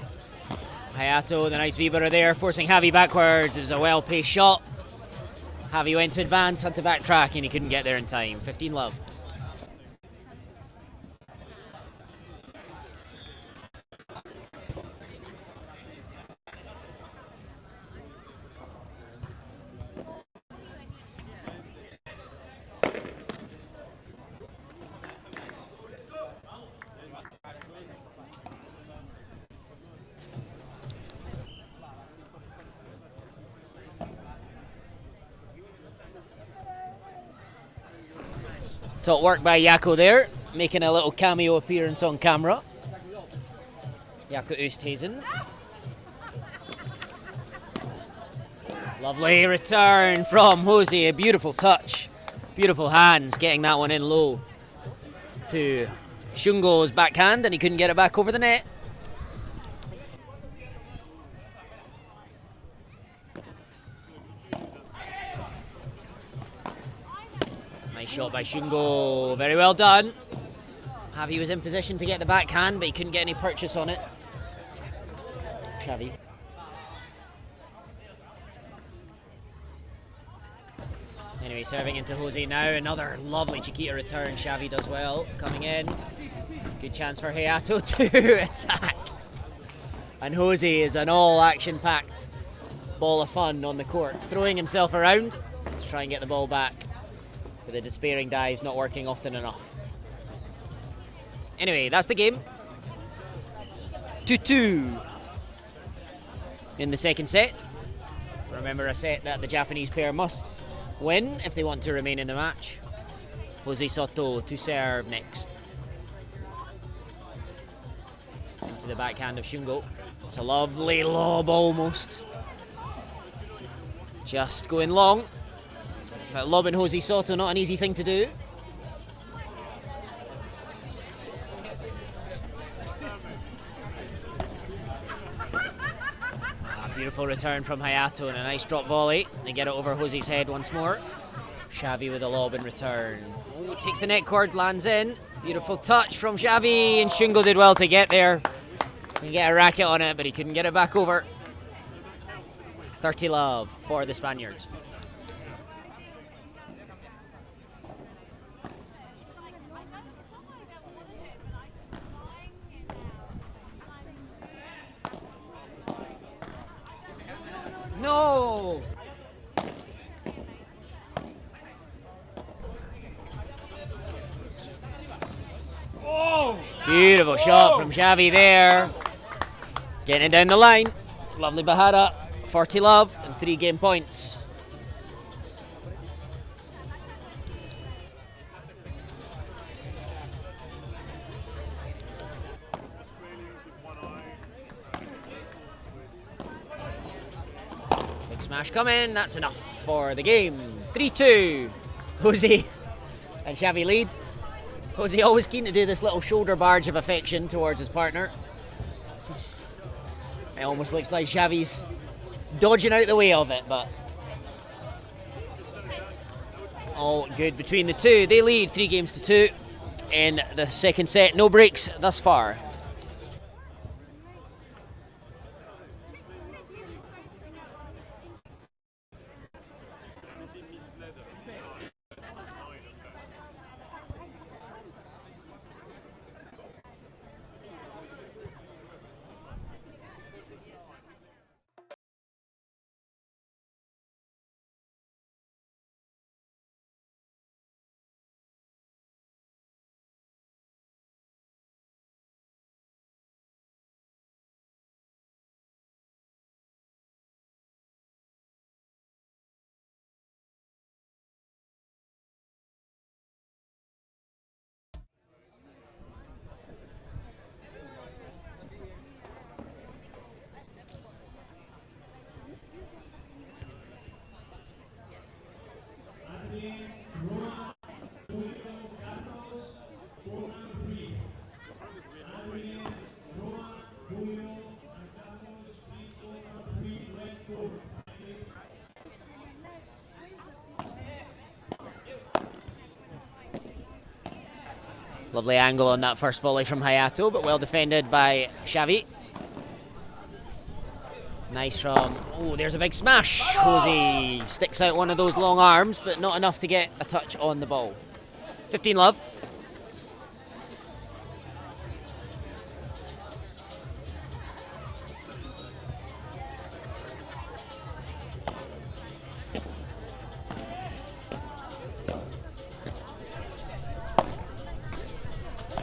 Hayato, the nice Vibara there, forcing Javi backwards. It was a well-paced shot. Javi went to advance, had to backtrack, and he couldn't get there in time. 15-love. Top work by Jaakko there, making a little cameo appearance on camera. Jaakko Oosthuizen. Lovely return from Jose, a beautiful touch. Beautiful hands, getting that one in low to Shungo's backhand, and he couldn't get it back over the net. Nice shot by Shungo, very well done. Javi was in position to get the backhand, but he couldn't get any purchase on it. Xavi. Anyway, serving into Jose now. Another lovely Chiquita return. Xavi does well. Coming in. Good chance for Hayato to attack. And Jose is an all action-packed ball of fun on the court. Throwing himself around to try and get the ball back. But the despairing dive's not working often enough. Anyway, that's the game. 2-2 in the second set. Remember, a set that the Japanese pair must win if they want to remain in the match. Jose Soto to serve next. Into the backhand of Shungo. It's a lovely lob almost. Just going long. But lobbing Jose Soto, not an easy thing to do. Beautiful return from Hayato and a nice drop volley. They get it over Jose's head once more. Xavi with a lob in return. Oh, takes the net cord, lands in. Beautiful touch from Xavi, and Shungo did well to get there. He get a racket on it, but he couldn't get it back over. 30-love for the Spaniards. No! Beautiful shot from Xavi there. Getting it down the line. Lovely Bahara. 40 love and 3 game points. Big smash coming. That's enough for the game. 3-2. Jose and Xavi lead. Jose always keen to do this little shoulder barge of affection towards his partner. It almost looks like Xavi's dodging out the way of it, but all good between the two. They lead 3 games to 2 in the second set. No breaks thus far. Lovely angle on that first volley from Hayato, but well defended by Xavi. Nice from... Oh, there's a big smash. Jose sticks out one of those long arms, but not enough to get a touch on the ball. 15 love.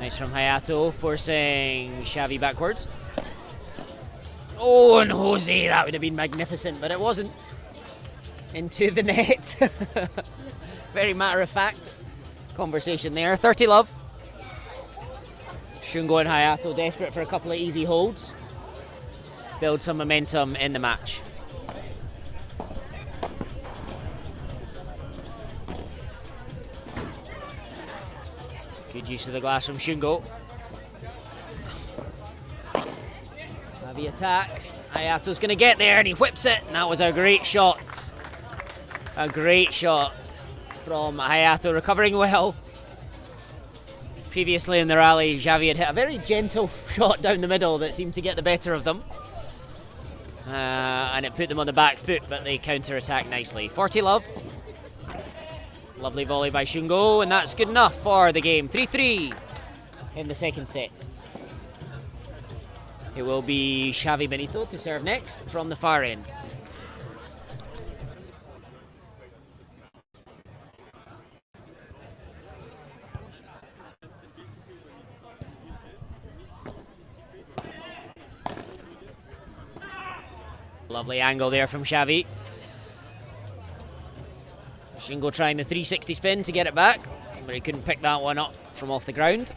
Nice from Hayato, forcing Xavi backwards. Oh, and Jose, that would have been magnificent, but it wasn't. Into the net. Very matter-of-fact conversation there. 30 love. Shungo and Hayato desperate for a couple of easy holds. Build some momentum in the match. Good use of the glass from Shungo. Xavi attacks. Hayato's going to get there and he whips it. And that was a great shot. A great shot from Hayato, recovering well. Previously in the rally, Xavi had hit a very gentle shot down the middle that seemed to get the better of them. And it put them on the back foot, but they counter-attack nicely. 40 love. Lovely volley by Shungo, and that's good enough for the game. 3-3 in the second set. It will be Xavi Beneito to serve next from the far end. Lovely angle there from Xavi. Shungo trying the 360 spin to get it back, but he couldn't pick that one up from off the ground.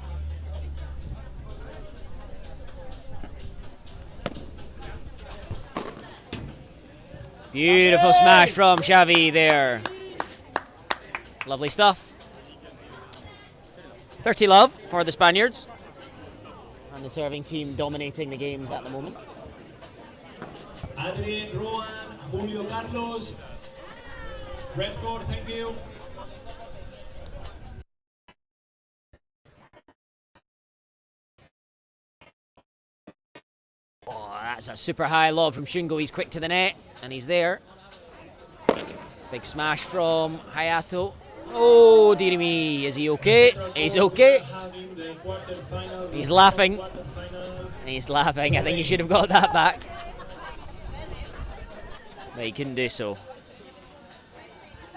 Beautiful smash from Xavi there. Lovely stuff. 30 love for the Spaniards. And the serving team dominating the games at the moment. Adrian, Rowan, Julio Carlos. Red cord, thank you. Oh, that's a super high lob from Shungo. He's quick to the net, and he's there. Big smash from Hayato. Oh, dearie me, is he okay? He's okay. He's laughing. He's laughing. I think he should have got that back. But he couldn't do so.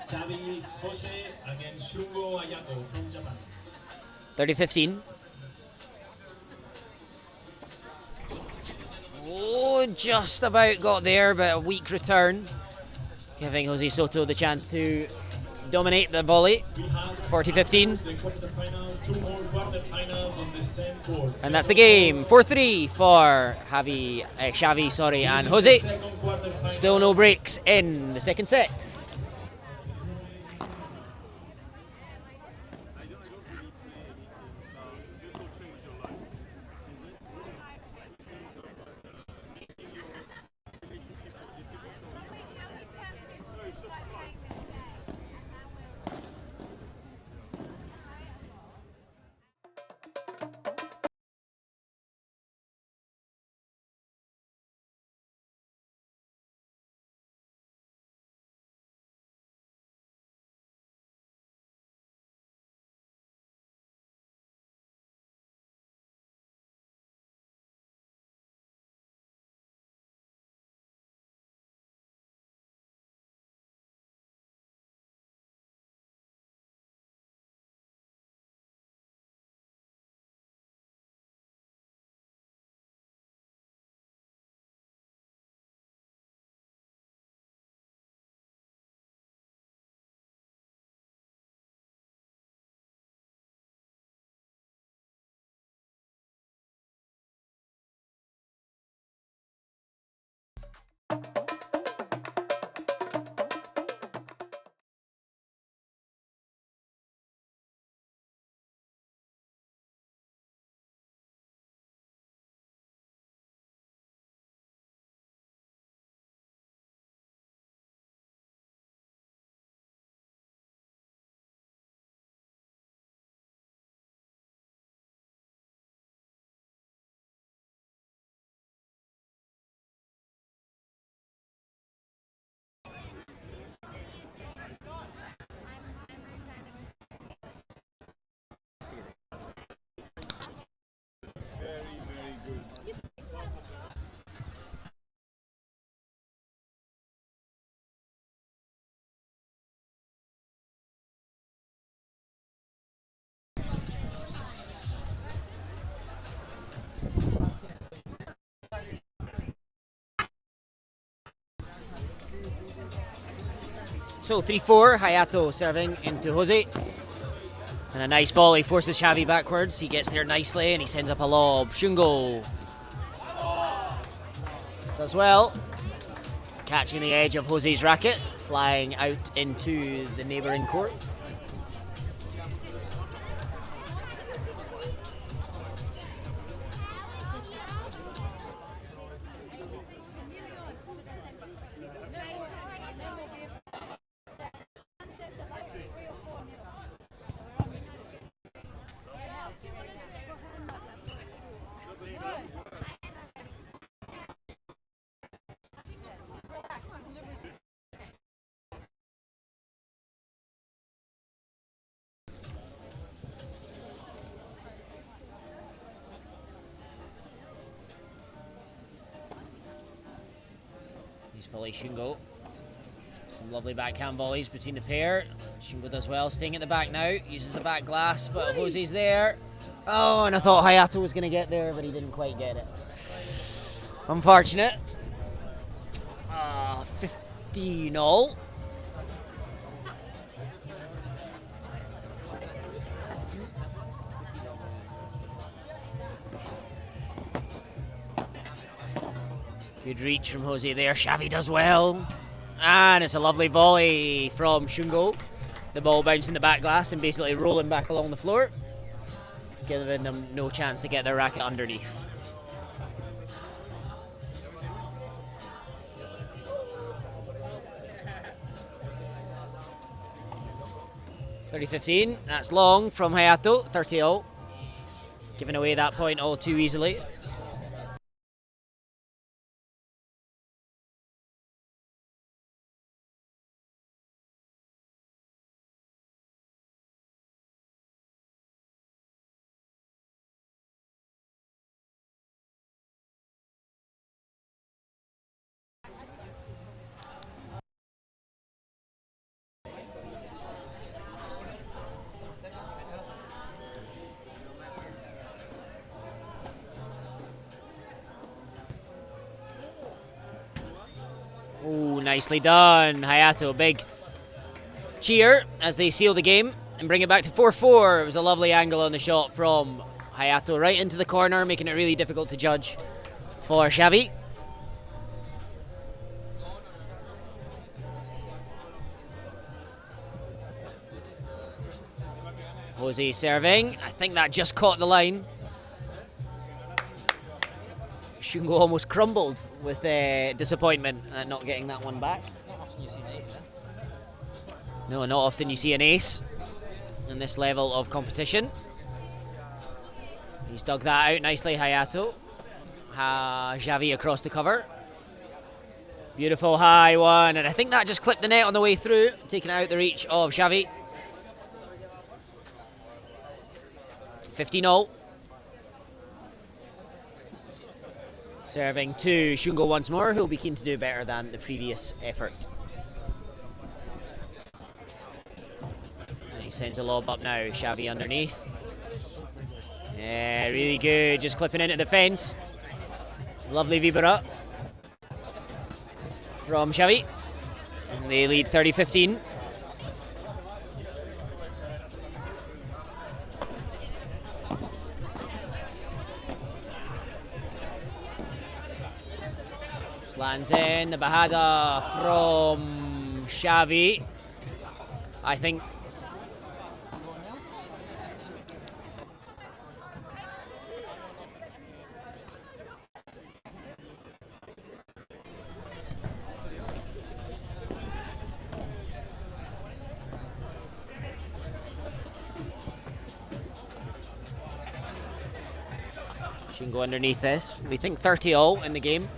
Xavi, Jose against Shungo Hayato from Japan. 30-15. Oh, just about got there, but a weak return, giving Jose Soto the chance to dominate the volley. 40-15. And that's the game. 4-3 for Xavi, and Jose. Still no breaks in the second set. So 3-4, Hayato serving into Jose. And a nice volley forces Xavi backwards. He gets there nicely and he sends up a lob. Shungo does well, catching the edge of Jose's racket, flying out into the neighbouring court. Nice volley, Shungo. Some lovely backhand volleys between the pair. Shungo does well, staying at the back now. Uses the back glass, but Jose's there. Oh, and I thought Hayato was going to get there, but he didn't quite get it. Unfortunate. 15-all. Good reach from Jose there. Xavi does well. And it's a lovely volley from Shungo. The ball bouncing the back glass and basically rolling back along the floor, giving them no chance to get their racket underneath. (30-15). That's long from Hayato. 30-all. Giving away that point all too easily. nicely done. Hayato, big cheer as they seal the game and bring it back to 4-4. It was a lovely angle on the shot from Hayato, right into the corner, making it really difficult to judge for Xavi. Jose serving. I think that just caught the line. Shungo almost crumbled with disappointment at not getting that one back. No, not often you see an ace in this level of competition. He's dug that out nicely, Hayato. Xavi across the cover. Beautiful high one, and I think that just clipped the net on the way through, taking out the reach of Xavi. 15-0. Serving to Shungo once more, who'll be keen to do better than the previous effort. And he sends a lob up now, Xavi underneath. Yeah, really good, just clipping into the fence. Lovely vibra from Xavi. And they lead 30-15. Lands in, the Bajada from Xavi. I think Shungo underneath this. We think 30-0 in the game.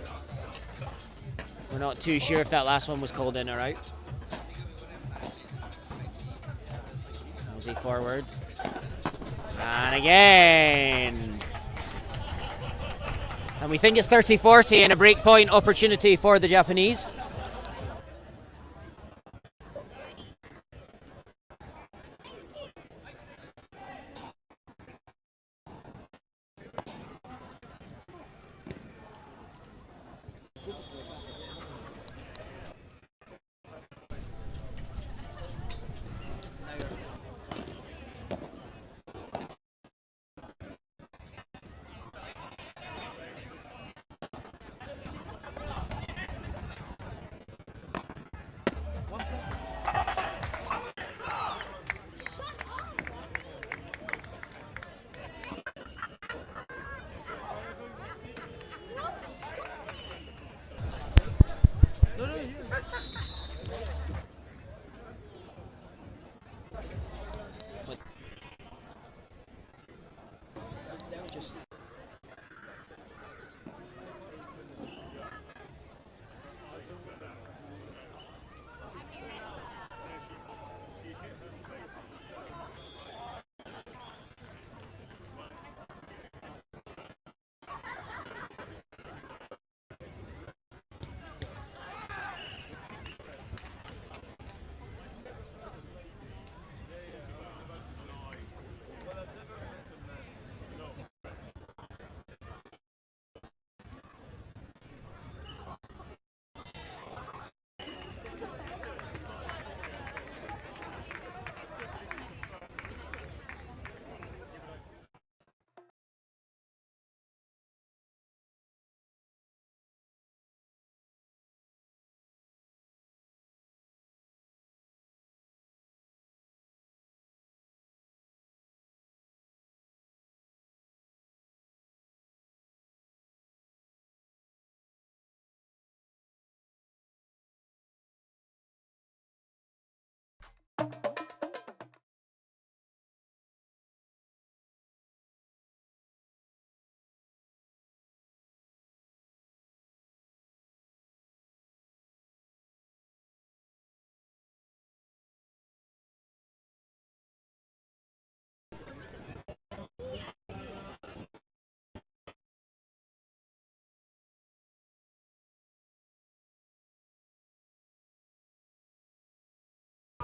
We're not too sure if that last one was called in or out. Jose forward. And again. And we think it's 30-40 and a breakpoint opportunity for the Japanese.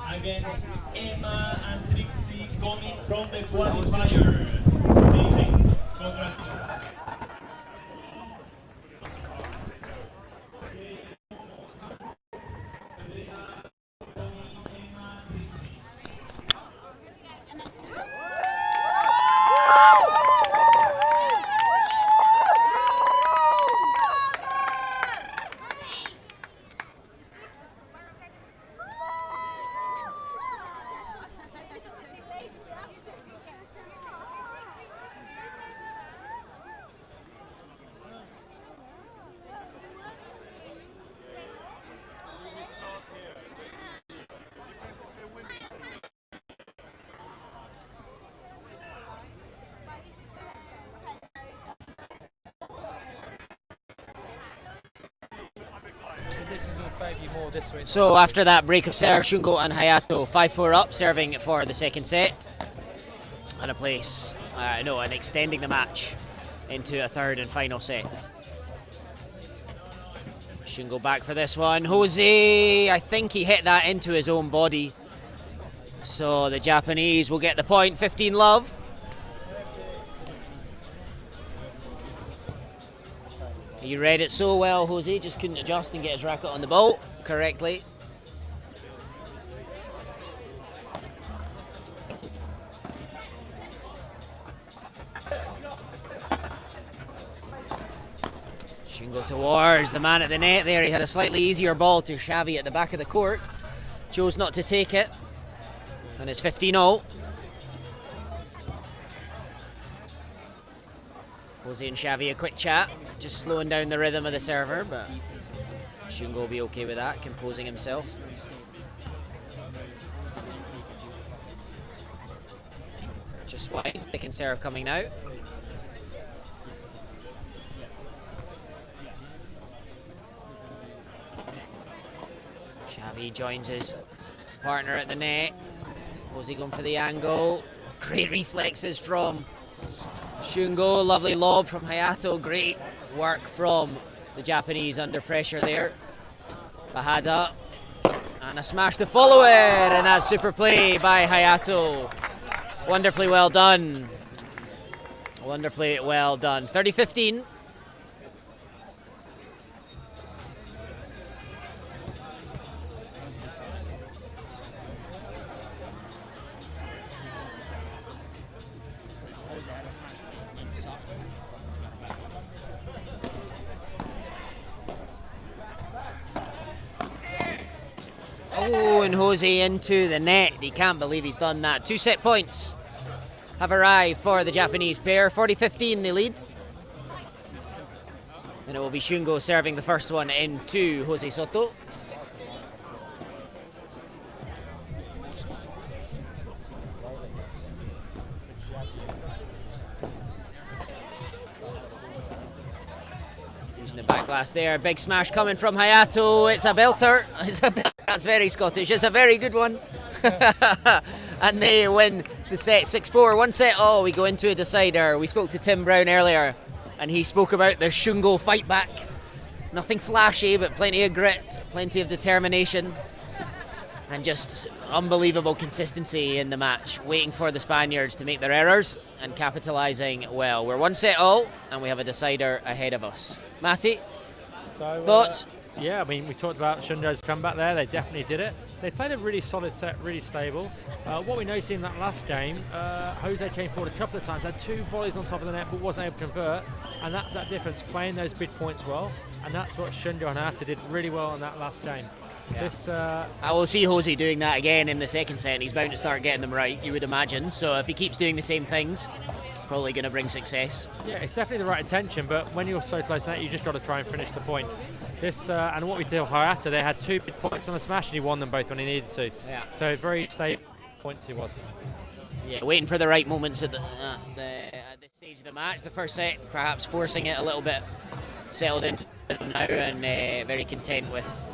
Against Emma and Trixie coming from the qualifier. Congratulations. favour you more this way. So after that break of serve, Shungo and Hayato 5-4 up, serving for the second set. And and extending the match into a third and final set. Shungo back for this one. Jose, I think he hit that into his own body. So the Japanese will get the point, 15-love. He read it so well, Jose, just couldn't adjust and get his racket on the ball correctly. Shungo towards the man at the net there. He had a slightly easier ball to Xavi at the back of the court. Chose not to take it. And it's 15-0. Jose and Xavi a quick chat, just slowing down the rhythm of the server, but Shungo will be okay with that, composing himself. Just wide, second serve coming out. Xavi joins his partner at the net. Jose going for the angle. Great reflexes from Shungo, lovely lob from Hayato, great work from the Japanese under pressure there. Bahada, and a smash to follow it, and that's super play by Hayato. Wonderfully well done. Wonderfully well done. 30-15. Oh, and Jose into the net. He can't believe he's done that. 2 set points have arrived for the Japanese pair. 40-15 they lead. And it will be Shungo serving the first one into Jose Soto. Using the back glass there. Big smash coming from Hayato. It's a belter. That's very Scottish. It's a very good one. And they win the set 6-4. One set. Oh, we go into a decider. We spoke to Tim Brown earlier, and he spoke about the Shungo fight back. Nothing flashy, but plenty of grit, plenty of determination, and just unbelievable consistency in the match. Waiting for the Spaniards to make their errors and capitalising well. We're 1 set all, and we have a decider ahead of us. Matty, thoughts? Yeah, I mean, we talked about Shungo's comeback there. They definitely did it. They played a really solid set, really stable. What we noticed in that last game, Jose came forward a couple of times, had 2 volleys on top of the net, but wasn't able to convert. And that's that difference, playing those big points well. And that's what Shungo and Hayato did really well in that last game. Yeah. I will see Jose doing that again in the second set. He's bound to start getting them right, you would imagine. So if he keeps doing the same things, probably going to bring success. Yeah, it's definitely the right intention, but when you're so close to that, you just got to try and finish the point. And what we did with Hayato, they had 2 big points on the smash, and he won them both when he needed to. Yeah. So very stable points he was. Yeah, waiting for the right moments at this stage of the match. The first set, perhaps forcing it a little bit, settled in now, and very content with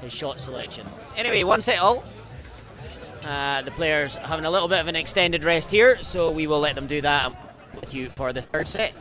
his shot selection. Anyway, 1 set all. The players having a little bit of an extended rest here, so we will let them do that with you for the third set.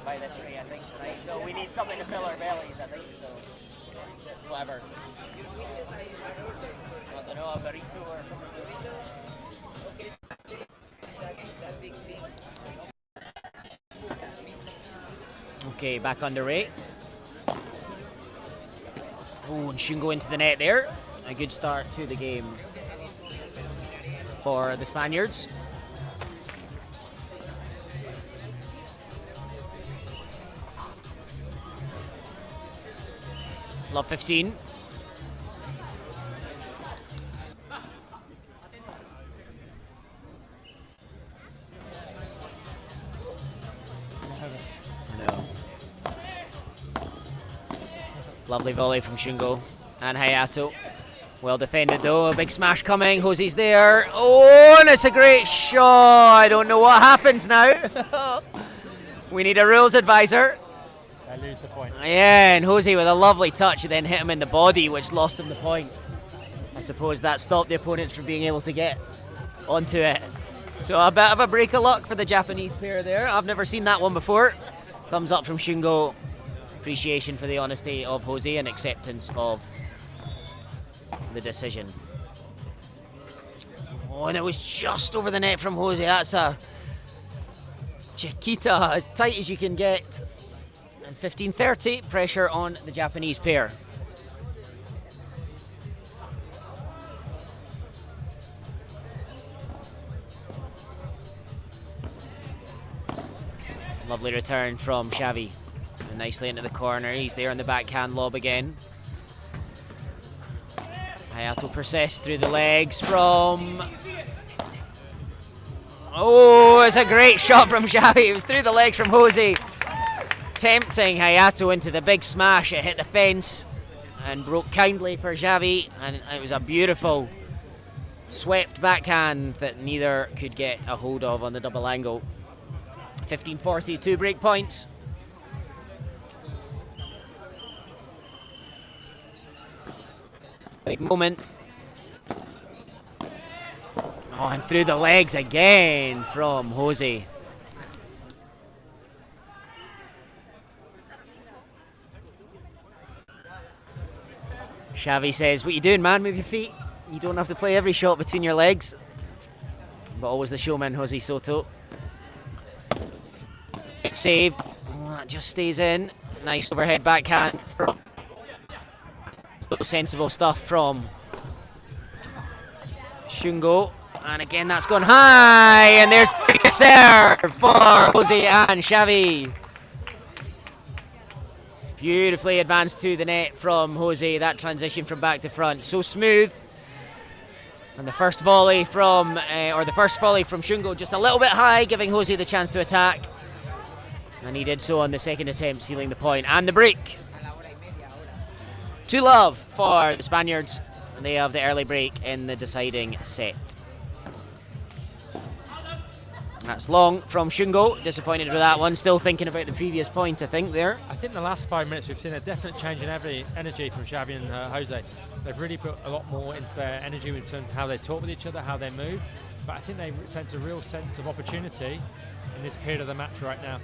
by this tray, I think, tonight. So we need something to fill our bellies, I think. So whatever. I don't know, a burrito or something. Okay, back underway. Oh, and Shungo into the net there. A good start to the game for the Spaniards. Love 15. Lovely volley from Shungo and Hayato. Well defended though, a big smash coming, Jose's there. Oh, and it's a great shot. I don't know what happens now. We need a rules advisor. They lose the point. Yeah, and Jose with a lovely touch and then hit him in the body, which lost him the point. I suppose that stopped the opponents from being able to get onto it. So a bit of a break of luck for the Japanese pair there. I've never seen that one before. Thumbs up from Shungo. Appreciation for the honesty of Jose and acceptance of the decision. Oh, and it was just over the net from Jose. That's a Chiquita, as tight as you can get. And 15-30, pressure on the Japanese pair. Lovely return from Xavi. And nicely into the corner. He's there on the backhand lob again. Hayato persists through the legs from... Oh, it's a great shot from Xavi. It was through the legs from Jose. Tempting Hayato into the big smash. It hit the fence and broke kindly for Xavi. And it was a beautiful swept backhand that neither could get a hold of on the double angle. 15-40, 2 break points. Big moment. Oh, and through the legs again from Jose. Xavi says, what you doing, man? Move your feet. You don't have to play every shot between your legs. But always the showman, Jose Soto. Saved. Oh, that just stays in. Nice overhead backhand. Sensible stuff from Shungo. And again, that's gone high. And there's the serve for Jose and Xavi. Beautifully advanced to the net from Jose. That transition from back to front, so smooth. And the first volley from, Shungo, just a little bit high, giving Jose the chance to attack. And he did so on the second attempt, sealing the point. And the break. 2-love for the Spaniards. And they have the early break in the deciding set. That's long from Shungo. Disappointed with that one. Still thinking about the previous point, I think, there. I think the last 5 minutes we've seen a definite change in energy from Xavi and Jose. They've really put a lot more into their energy in terms of how they talk with each other, how they move. But I think they sense a real sense of opportunity in this period of the match right now.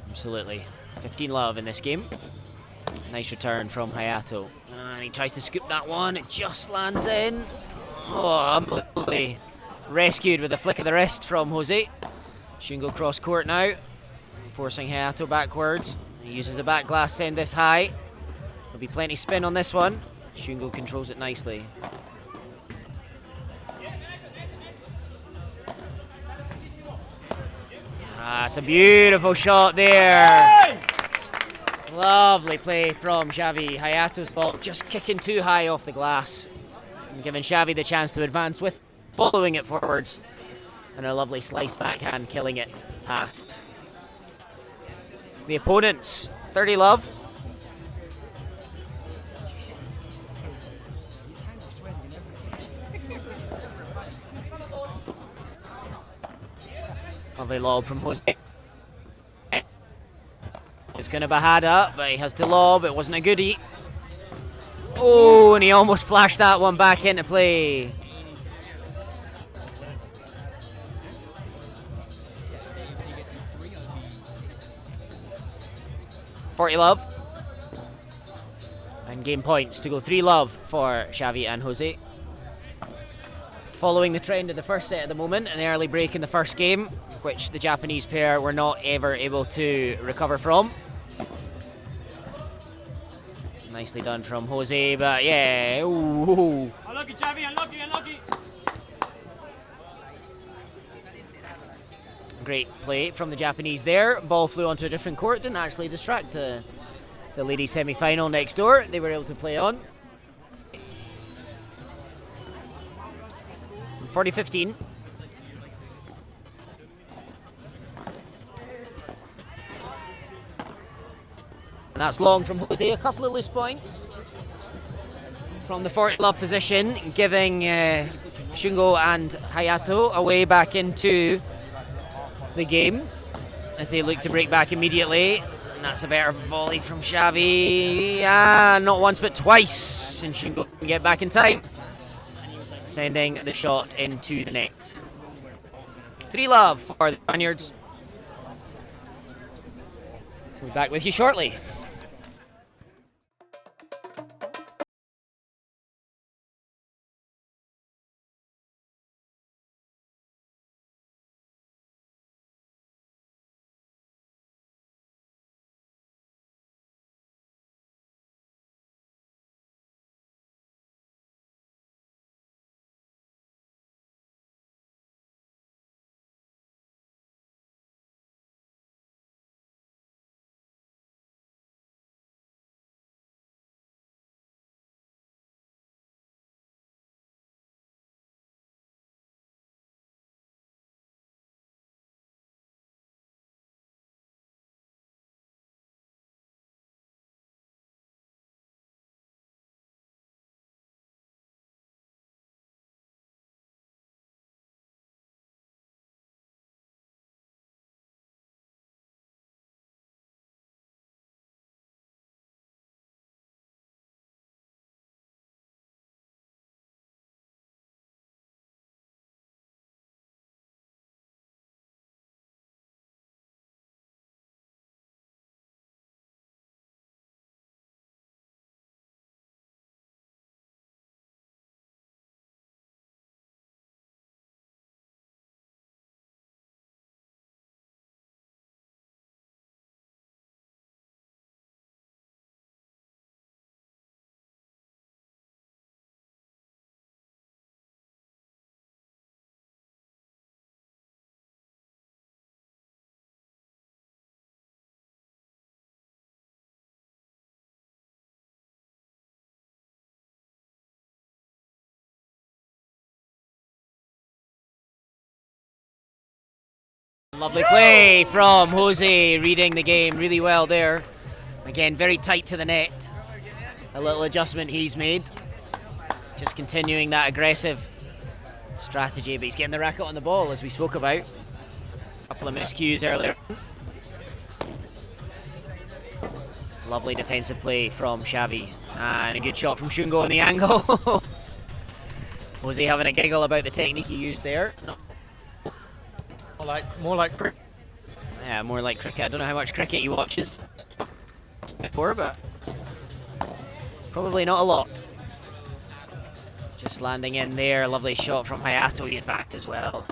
Absolutely. 15-love in this game. Nice return from Hayato. And he tries to scoop that one. It just lands in. Oh, unbelievably rescued with a flick of the wrist from Jose. Shungo cross court now, forcing Hayato backwards. He uses the back glass, send this high. There'll be plenty spin on this one. Shungo controls it nicely. Ah, it's a beautiful shot there. Lovely play from Xavi. Hayato's ball just kicking too high off the glass and giving Xavi the chance to advance with following it forwards. And a lovely slice backhand killing it past the opponents. 30-love. Lovely lob from Jose. It's going to Bahada, but he has to lob. It wasn't a goodie. Oh, and he almost flashed that one back into play. 40 love. And game points to go 3 love for Xavi and Jose. Following the trend of the first set at the moment, an early break in the first game, which the Japanese pair were not ever able to recover from. Nicely done from Jose, but yeah. Ooh. Unlucky, Xavi, unlucky, unlucky. Great play from the Japanese there. Ball flew onto a different court, didn't actually distract the ladies semi-final next door. They were able to play on. 40-15. And that's long from Jose. A couple of loose points from the 40 love position, giving Shungo and Hayato away back into the game as they look to break back immediately. And that's a better volley from Xavi. Not once but twice. And Shungo can get back in time, sending the shot into the net. 3 love for the Spaniards. We'll be back with you shortly. Lovely play from Jose, reading the game really well there. Again, very tight to the net. A little adjustment he's made. Just continuing that aggressive strategy, but he's getting the racket on the ball, as we spoke about. A couple of miscues earlier. Lovely defensive play from Xavi. And a good shot from Shungo on the angle. Jose having a giggle about the technique he used there. More like cricket. Yeah, more like cricket. I don't know how much cricket he watches before, but probably not a lot. Just landing in there. Lovely shot from Hayato. He advanced as well.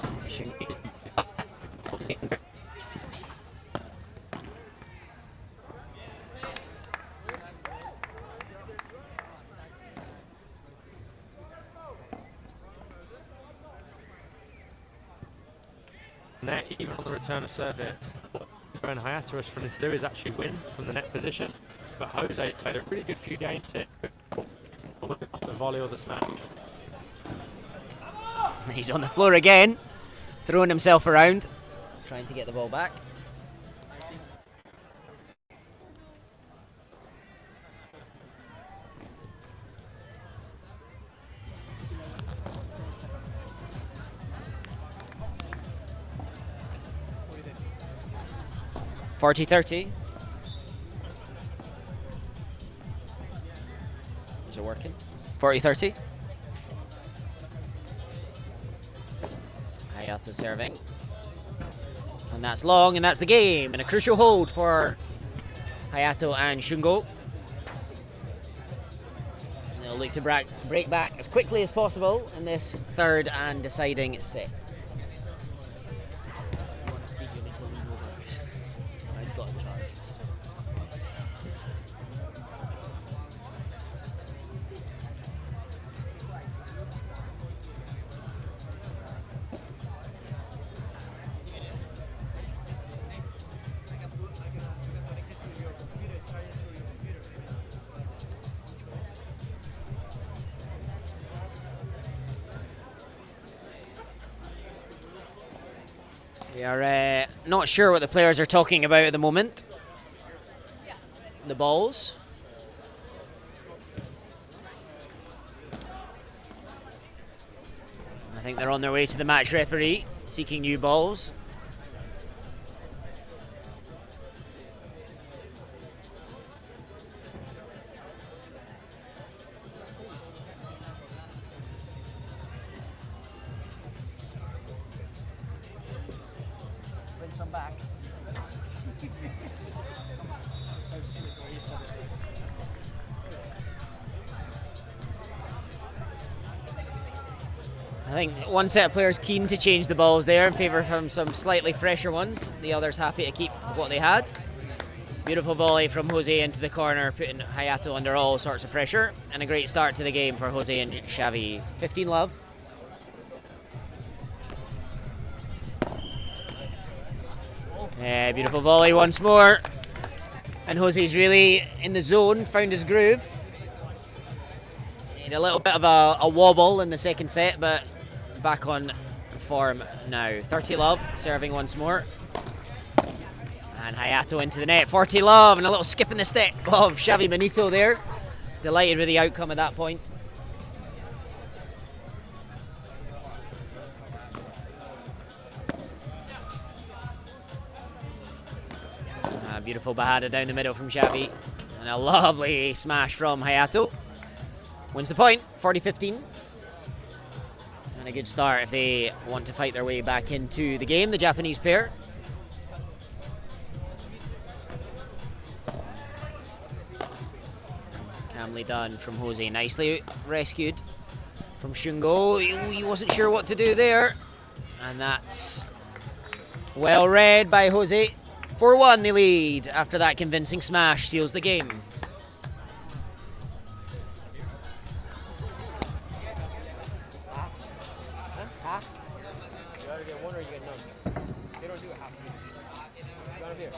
Net, even on the return of service, when Hayato was trying to do is actually win from the net position. But Jose played a really good few games here. The volley or the smash. He's on the floor again, throwing himself around, trying to get the ball back. $40-30. Is it working? 40-30. Hayato serving. And that's long, and that's the game. And a crucial hold for Hayato and Shungo. And they'll look to break back as quickly as possible in this third and deciding set. We are not sure what the players are talking about at the moment. The balls. I think they're on their way to the match referee, seeking new balls. Bring some back. I think one set of players keen to change the balls there in favour of some slightly fresher ones. The others happy to keep what they had. Beautiful volley from Jose into the corner, putting Hayato under all sorts of pressure. And a great start to the game for Jose and Xavi. 15 love. Yeah, beautiful volley once more. And Jose's really in the zone, found his groove. Need a little bit of a wobble in the second set, but back on form now. 30 love, serving once more. And Hayato into the net. 40 love, and a little skip in the step of Xavi Beneito there. Delighted with the outcome at that point. Beautiful bahada down the middle from Xavi. And a lovely smash from Hayato. Wins the point, 40-15. And a good start if they want to fight their way back into the game, the Japanese pair. Calmly done from Jose, nicely rescued from Shungo. He wasn't sure what to do there. And that's well read by Jose. 4-1 they lead after that convincing smash, seals the game.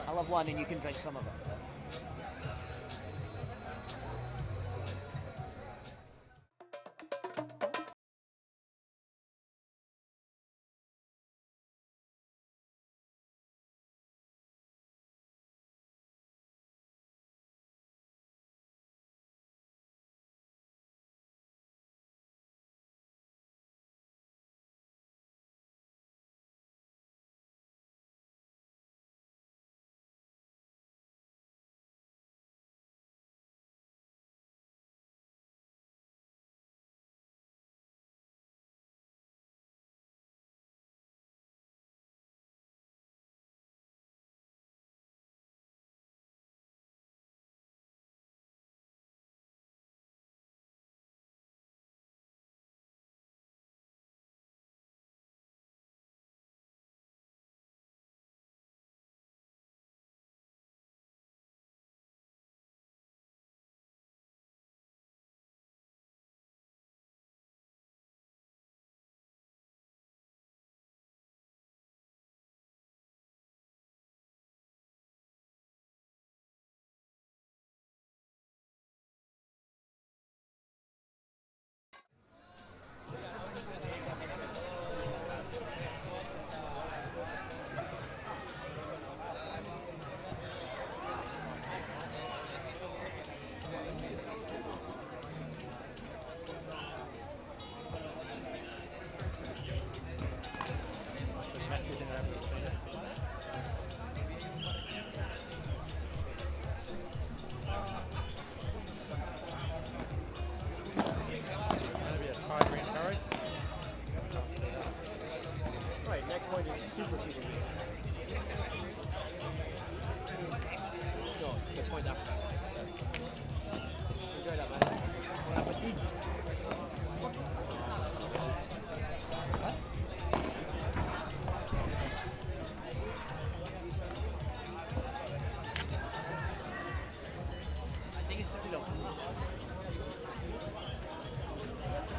I'll have one and you can drink some of it.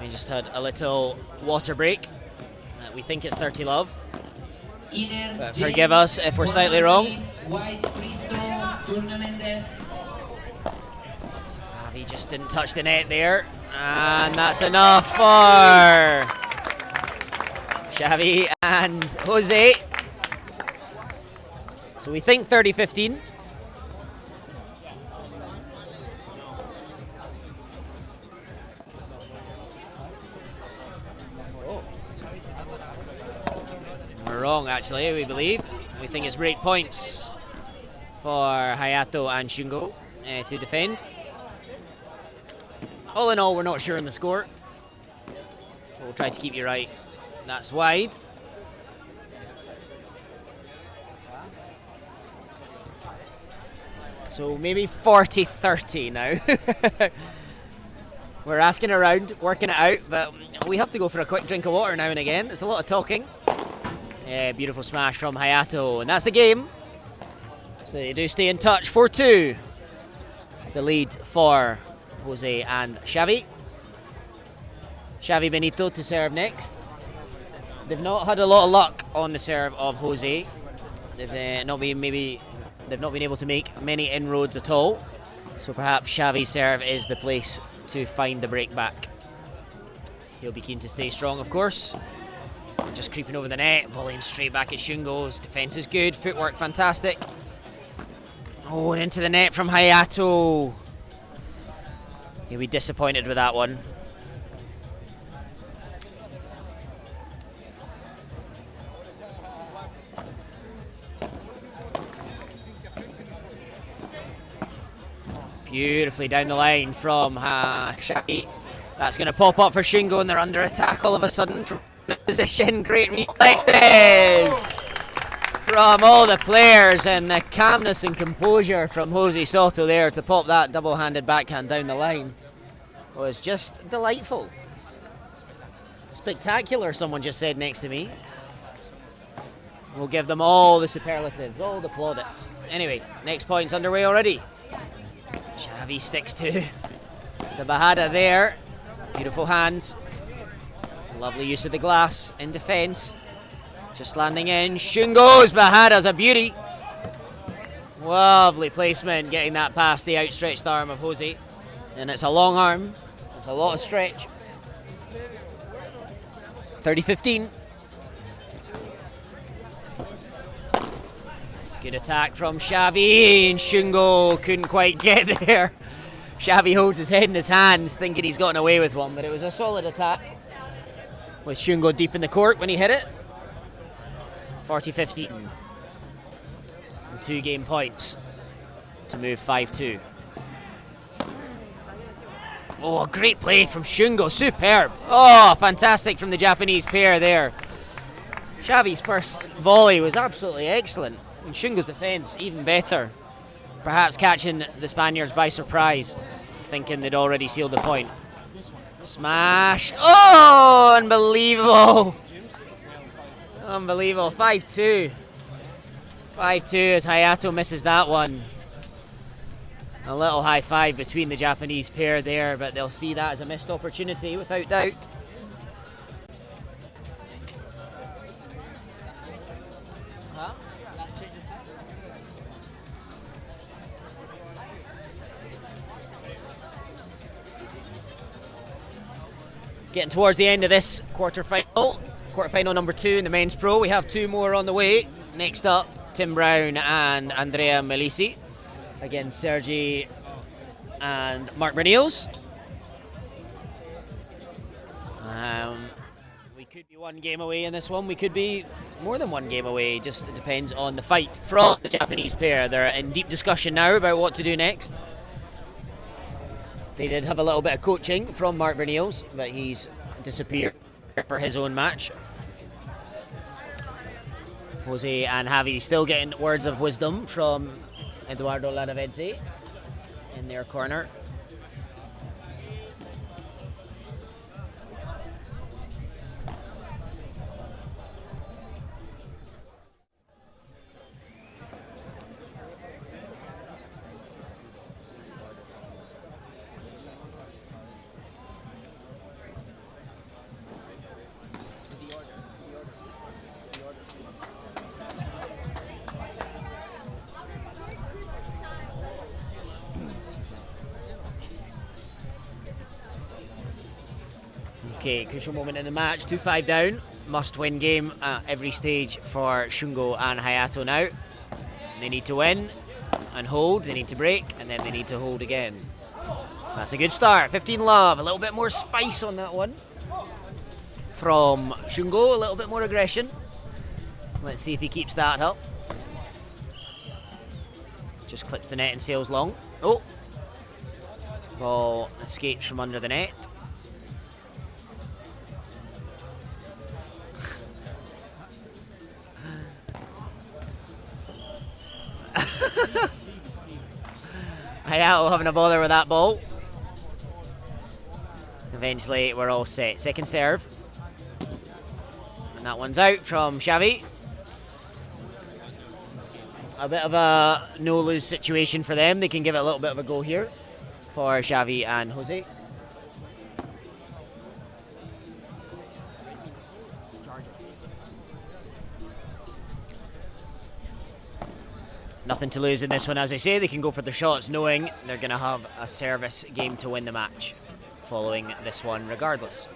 We just had a little water break. We think it's 30 love. But forgive us if we're slightly wrong. He just didn't touch the net there. And that's enough for Xavi and Jose. So we think 30-15. We're wrong, actually, we believe. We think it's break points for Hayato and Shungo to defend. All in all, we're not sure on the score. We'll try to keep you right. That's wide. So maybe 40-30 now. We're asking around, working it out, but we have to go for a quick drink of water now and again. It's a lot of talking. Yeah, beautiful smash from Hayato, and that's the game. So they do stay in touch. 4-2. The lead for Jose and Xavi. Xavi Beneito to serve next. They've not had a lot of luck on the serve of Jose. They've not been able to make many inroads at all. So perhaps Xavi's serve is the place to find the break back. He'll be keen to stay strong, of course. Just creeping over the net, volleying straight back at Shungo's. Defense is good, footwork fantastic. Oh, and into the net from Hayato. He'll be disappointed with that one. Beautifully down the line from Xavi. That's going to pop up for Shungo, and they're under attack all of a sudden from position. Great reflexes from all the players, and the calmness and composure from Jose Soto there to pop that double-handed backhand down the line was just delightful. Spectacular, someone just said next to me. We'll give them all the superlatives, all the plaudits. Anyway, next point's underway already. Xavi sticks to the Bajada there. Beautiful hands. Lovely use of the glass in defense. Just landing in. Shungo's Bajada's a beauty. Lovely placement, getting that past the outstretched arm of Jose. And it's a long arm. It's a lot of stretch. 30-15. Good attack from Xavi, and Shungo couldn't quite get there. Xavi holds his head in his hands, thinking he's gotten away with one, but it was a solid attack with Shungo deep in the court when he hit it. 40-15. And 2 game points to move 5-2. Oh, a great play from Shungo, superb. Oh, fantastic from the Japanese pair there. Xavi's first volley was absolutely excellent, and Shungo's defense even better. Perhaps catching the Spaniards by surprise, thinking they'd already sealed the point. Smash. Oh, unbelievable. Unbelievable. 5-2. 5-2 as Hayato misses that one. A little high five between the Japanese pair there, but they'll see that as a missed opportunity without doubt. Getting towards the end of this quarterfinal number 2 in the men's pro. We have 2 more on the way. Next up, Tim Brown and Andrea Melisi against Sergi and Mark Brunels. We could be 1 game away in this one. We could be more than 1 game away. Just it depends on the fight from the Japanese pair. They're in deep discussion now about what to do next. They did have a little bit of coaching from Mark Brunels, but he's disappeared for his own match. Jose and Javi still getting words of wisdom from Eduardo Lanavedzi. in their corner. Okay, crucial moment in the match, 2-5 down. Must-win game at every stage for Shungo and Hayato now. They need to win and hold, they need to break, and then they need to hold again. That's a good start, 15 love, a little bit more spice on that one. From Shungo, a little bit more aggression. Let's see if he keeps that up. Just clips the net and sails long. Oh! Ball escapes from under the net. Hayato having a bother with that ball. Eventually we're all set. Second serve. And that one's out from Xavi. A bit of a no-lose situation for them. They can give it a little bit of a go here for Xavi and Jose. Nothing to lose in this one, as I say. They can go for the shots knowing they're going to have a service game to win the match following this one regardless.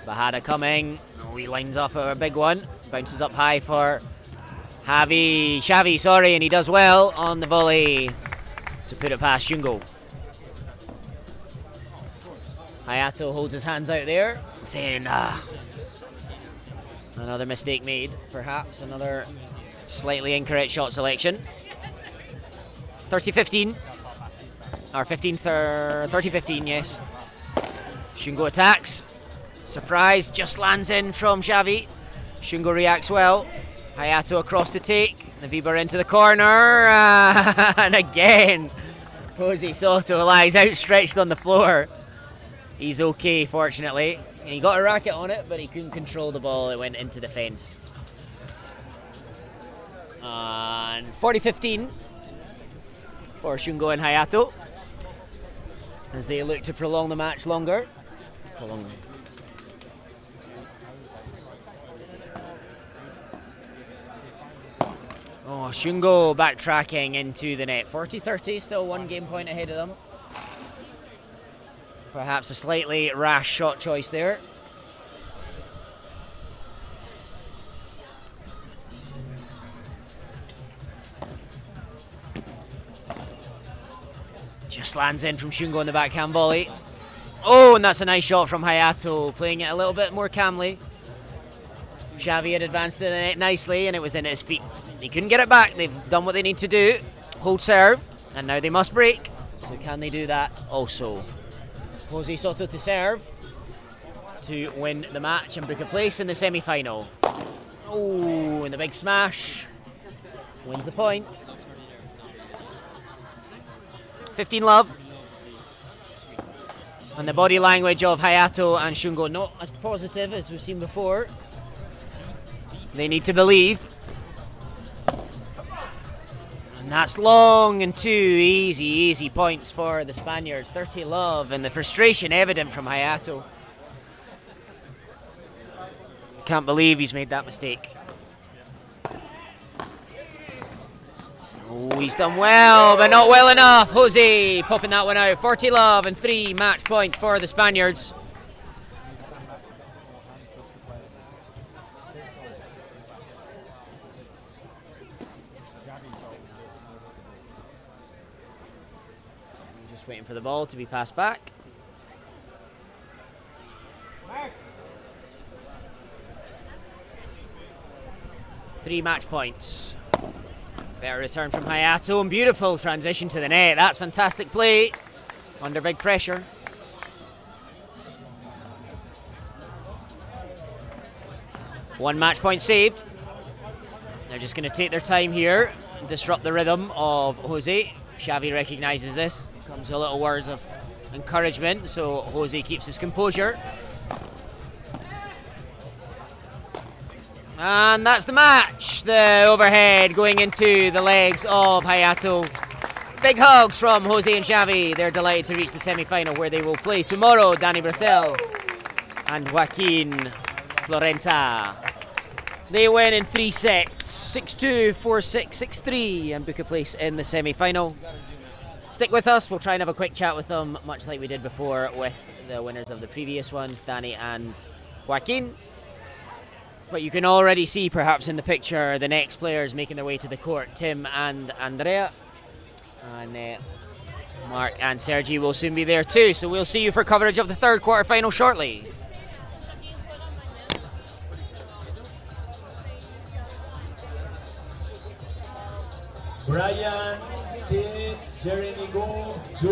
Bahada coming. Oh, he lines up a big one. Bounces up high for Xavi, sorry, and he does well on the volley to put it past Shungo. Hayato holds his hands out there, saying, another mistake made, perhaps. Another slightly incorrect shot selection. 30-15. Or 30-15, yes. Shungo attacks. Surprise, just lands in from Xavi. Shungo reacts well. Hayato across to take. The Viber into the corner. And again, Jose Soto lies outstretched on the floor. He's okay, fortunately. And he got a racket on it, but he couldn't control the ball. It went into the fence. And 40-15 for Shungo and Hayato as they look to prolong the match longer. Oh, Shungo backtracking into the net. 40-30, still 1 game point ahead of them. Perhaps a slightly rash shot choice there. Just lands in from Shungo in the backhand volley. Oh, and that's a nice shot from Hayato, playing it a little bit more calmly. Xavi had advanced to the net nicely, and it was in his feet. He couldn't get it back. They've done what they need to do. Hold serve, and now they must break. So can they do that also? Jose Soto to serve to win the match and book a place in the semi-final. Oh, and the big smash wins the point. 15 love. And the body language of Hayato and Shungo not as positive as we've seen before. They need to believe. And that's long and 2 easy points for the Spaniards. 30 love, and the frustration evident from Hayato. Can't believe he's made that mistake. Oh, he's done well, but not well enough. Jose popping that one out. 40 love and 3 match points for the Spaniards. Just waiting for the ball to be passed back. Three match points. Better return from Hayato, and beautiful transition to the net. That's fantastic play under big pressure. One match point saved. They're just going to take their time here, disrupt the rhythm of Jose. Xavi recognises this. Comes with little words of encouragement, so Jose keeps his composure. And that's the match. The overhead going into the legs of Hayato. Big hugs from Jose and Xavi. They're delighted to reach the semi-final where they will play tomorrow. Danny Bracel and Joaquin Florenza. They win in 3 sets, 6-2, 4-6, 6-3, and book a place in the semi-final. Stick with us. We'll try and have a quick chat with them, much like we did before with the winners of the previous ones, Danny and Joaquin. But you can already see, perhaps in the picture, the next players making their way to the court, Tim and Andrea. And Mark and Sergi will soon be there too. So we'll see you for coverage of the third quarter-final shortly. Brian, Sid, Jeremy Go,